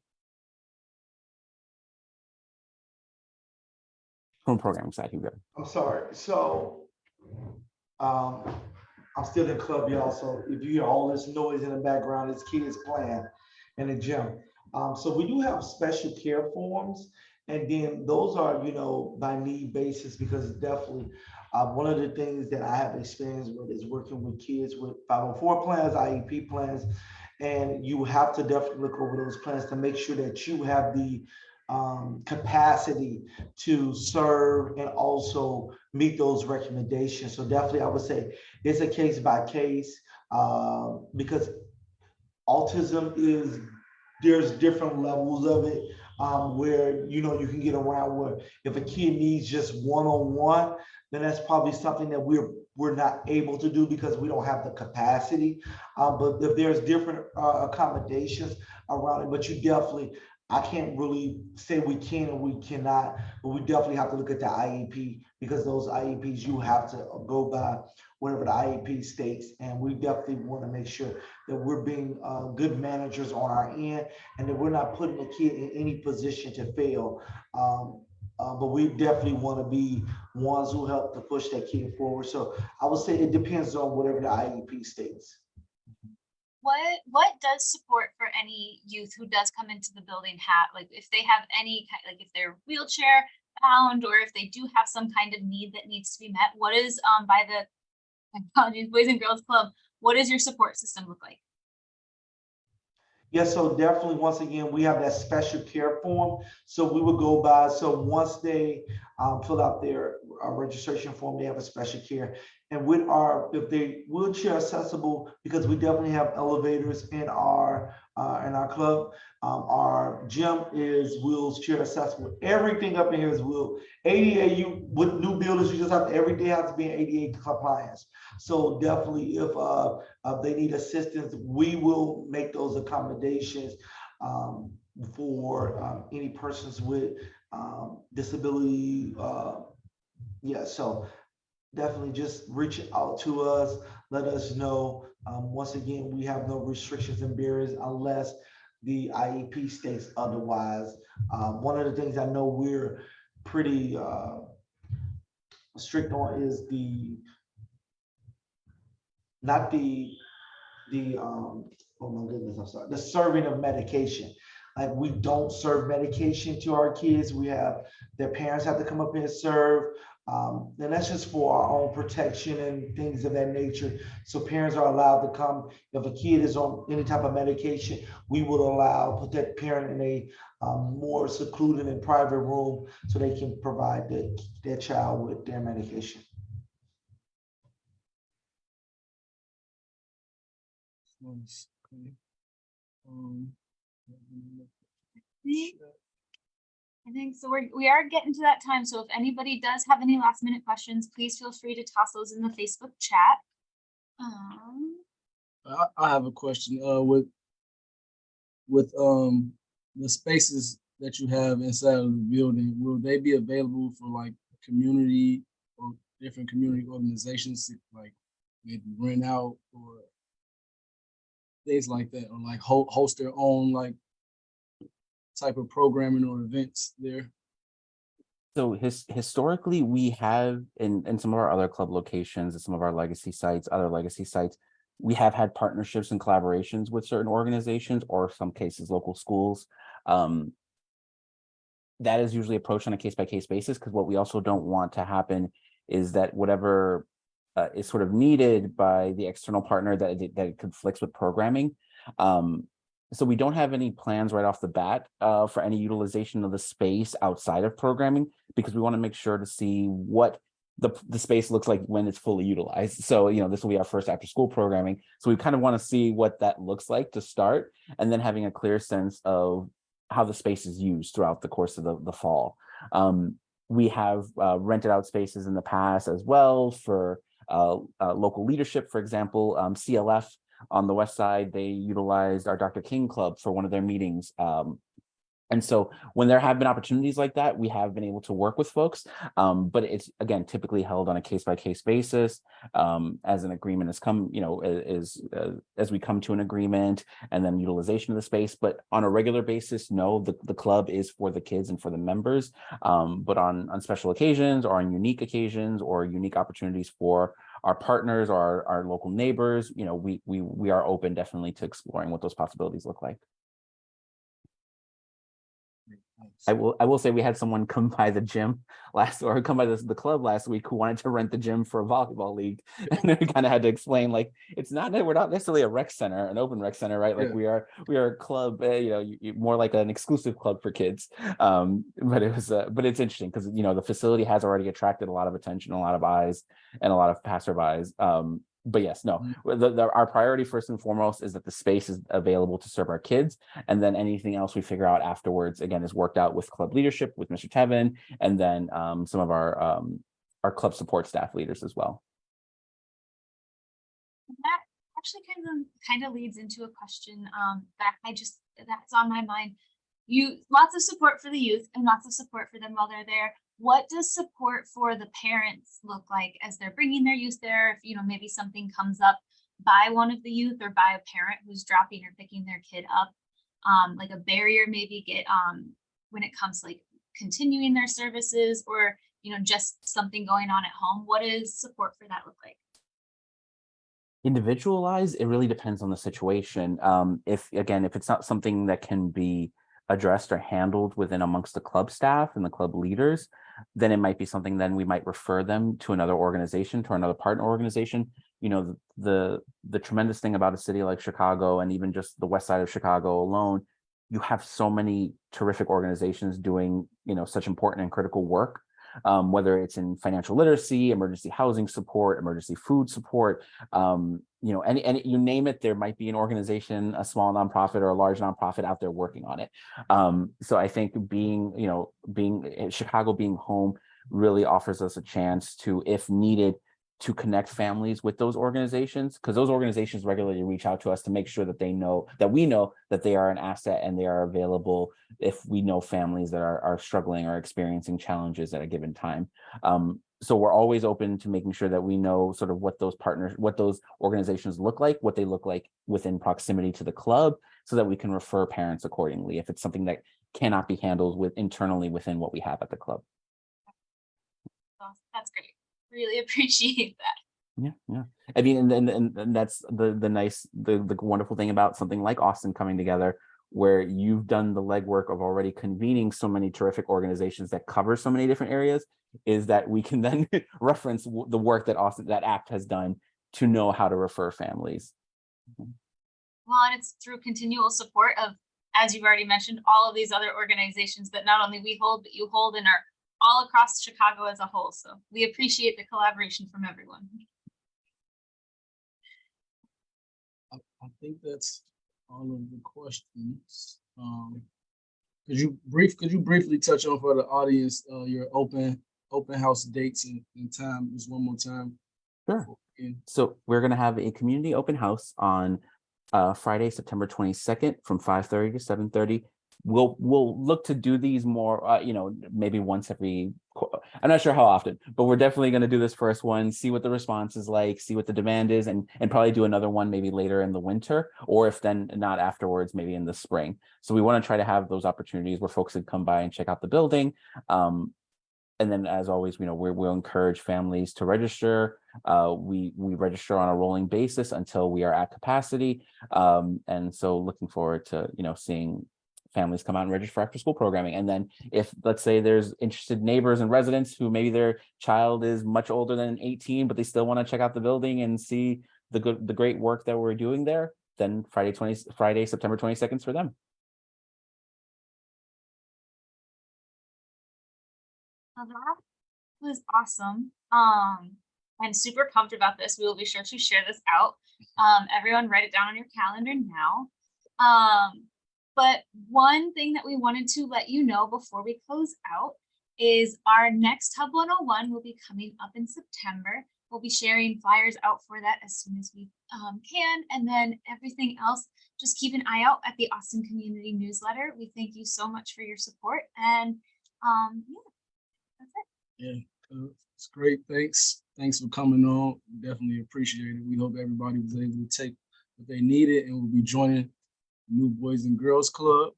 From programming side, here. I'm sorry. So I'm still in club, y'all. So if you hear all this noise in the background, it's kids playing in the gym. So we do have special care forms, and then those are, by need basis, because definitely one of the things that I have experience with is working with kids with 504 plans, IEP plans, and you have to definitely look over those plans to make sure that you have the capacity to serve and also meet those recommendations. So definitely I would say it's a case by case because autism there's different levels of it where you can get around where if a kid needs just one-on-one, then that's probably something that we're not able to do because we don't have the capacity. But if there's different accommodations around it, but I can't really say we can or we cannot, but we definitely have to look at the IEP because those IEPs, you have to go by whatever the IEP states. And we definitely want to make sure that we're being good managers on our end and that we're not putting the kid in any position to fail. But we definitely want to be ones who help to push that kid forward. So I would say it depends on whatever the IEP states. What does support for any youth who does come into the building have, like if they have any kind, like if they're wheelchair bound or if they do have some kind of need that needs to be met, what is by the Boys and Girls Club, what does your support system look like? Yeah, so definitely, once again, we have that special care form. So we would go by, so once they fill out their registration form, they have a special care. And if they wheelchair accessible, because we definitely have elevators in our club, our gym is wheelchair accessible. Everything up in here is ADA, with new buildings, you just everything has to be in ADA compliance. So definitely if they need assistance, we will make those accommodations for any persons with disability. So definitely just reach out to us, let us know. Once again, we have no restrictions and barriers unless the IEP states otherwise. One of the things I know we're pretty strict on is the serving of medication. Like we don't serve medication to our kids. Their parents have to come up and serve. And that's just for our own protection and things of that nature. So parents are allowed to come. If a kid is on any type of medication, we would put that parent in a more secluded and private room so they can provide their child with their medication. I think so. We are getting to that time. So if anybody does have any last minute questions, please feel free to toss those in the Facebook chat. I have a question. With the spaces that you have inside of the building, will they be available for like community or different community organizations, like maybe rent out or things like that, or like host their own like type of programming or events there? So historically, we have in some of our other club locations and some of our legacy sites, other legacy sites, we have had partnerships and collaborations with certain organizations or some cases local schools. That is usually approached on a case-by-case basis, because what we also don't want to happen is that whatever is sort of needed by the external partner that it conflicts with programming. So we don't have any plans right off the bat for any utilization of the space outside of programming, because we want to make sure to see what the space looks like when it's fully utilized. So, this will be our first after school programming. So we kind of want to see what that looks like to start, and then having a clear sense of how the space is used throughout the course of the fall. We have rented out spaces in the past as well for local leadership. For example, CLF on the west side, they utilized our Dr. King Club for one of their meetings. And so when there have been opportunities like that, we have been able to work with folks, but it's, again, typically held on a case-by-case basis as an agreement has come, as we come to an agreement, and then utilization of the space. But on a regular basis, no, the club is for the kids and for the members, but on special occasions or on unique occasions or unique opportunities for our partners or our local neighbors, we are open definitely to exploring what those possibilities look like. I will say we had someone come by the gym come by the club last week who wanted to rent the gym for a volleyball league, and then we kind of had to explain, like, it's not that we're not necessarily a rec center, an open rec center, right? Like Yeah. we are a club, more like an exclusive club for kids. But it's interesting because the facility has already attracted a lot of attention, a lot of eyes, and a lot of passerbys. But yes, no, our priority first and foremost is that the space is available to serve our kids, and then anything else we figure out afterwards, again, is worked out with club leadership, with Mr. Tevin, and then some of our club support staff leaders as well. That actually kind of leads into a question that's on my mind. Lots of support for the youth and lots of support for them while they're there. What does support for the parents look like as they're bringing their youth there? If maybe something comes up by one of the youth or by a parent who's dropping or picking their kid up, like a barrier maybe when it comes to like continuing their services, or just something going on at home. What does support for that look like? Individualized, it really depends on the situation. If it's not something that can be addressed or handled within amongst the club staff and the club leaders, then it might be something, then we might refer them to another organization, to another partner organization. The tremendous thing about a city like Chicago, and even just the west side of Chicago alone, you have so many terrific organizations doing such important and critical work, whether it's in financial literacy, emergency housing support, emergency food support, any you name it, there might be an organization, a small nonprofit or a large nonprofit out there working on it. So I think being Chicago being home really offers us a chance to, if needed, to connect families with those organizations, because those organizations regularly reach out to us to make sure that we know that they are an asset and they are available if we know families that are struggling or experiencing challenges at a given time. So we're always open to making sure that we know sort of what those organizations look like, what they look like within proximity to the club, so that we can refer parents accordingly if it's something that cannot be handled internally within what we have at the club. That's great. Really appreciate that. Yeah. I mean, and that's the wonderful thing about something like Austin coming together, where you've done the legwork of already convening so many terrific organizations that cover so many different areas, is that we can then reference the work that ACT has done to know how to refer families. Well, and it's through continual support of, as you've already mentioned, all of these other organizations that not only we hold, but you hold and are all across Chicago as a whole. So we appreciate the collaboration from everyone. I think that's all of the questions. Could you briefly touch on for the audience your open house dates and time just one more time? Sure. So we're going to have a community open house on Friday, September 22nd from 5:30 to 7:30. We'll look to do these more, maybe once every I'm not sure how often, but we're definitely going to do this first one, see what the response is like, see what the demand is, and probably do another one maybe later in the winter, or if then not afterwards, maybe in the spring. So we want to try to have those opportunities where folks can come by and check out the building. And then, as always, we'll encourage families to register. We register on a rolling basis until we are at capacity. And so looking forward to, seeing families come out and register for after school programming. And then if, let's say, there's interested neighbors and residents who maybe their child is much older than 18, but they still want to check out the building and see the great work that we're doing there, then Friday, September 22nd is for them. Well, that was awesome. I'm super pumped about this. We will be sure to share this out. Everyone write it down on your calendar now. But one thing that we wanted to let you know before we close out is our next Hub 101 will be coming up in September. We'll be sharing flyers out for that as soon as we can. And then everything else, just keep an eye out at the Austin Community Newsletter. We thank you so much for your support. And yeah, that's it. Yeah, it's great. Thanks for coming on. We definitely appreciate it. We hope everybody was able to take what they needed and will be joining the new Boys and Girls Club.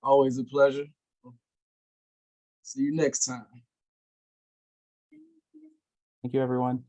Always a pleasure. See you next time. Thank you, everyone.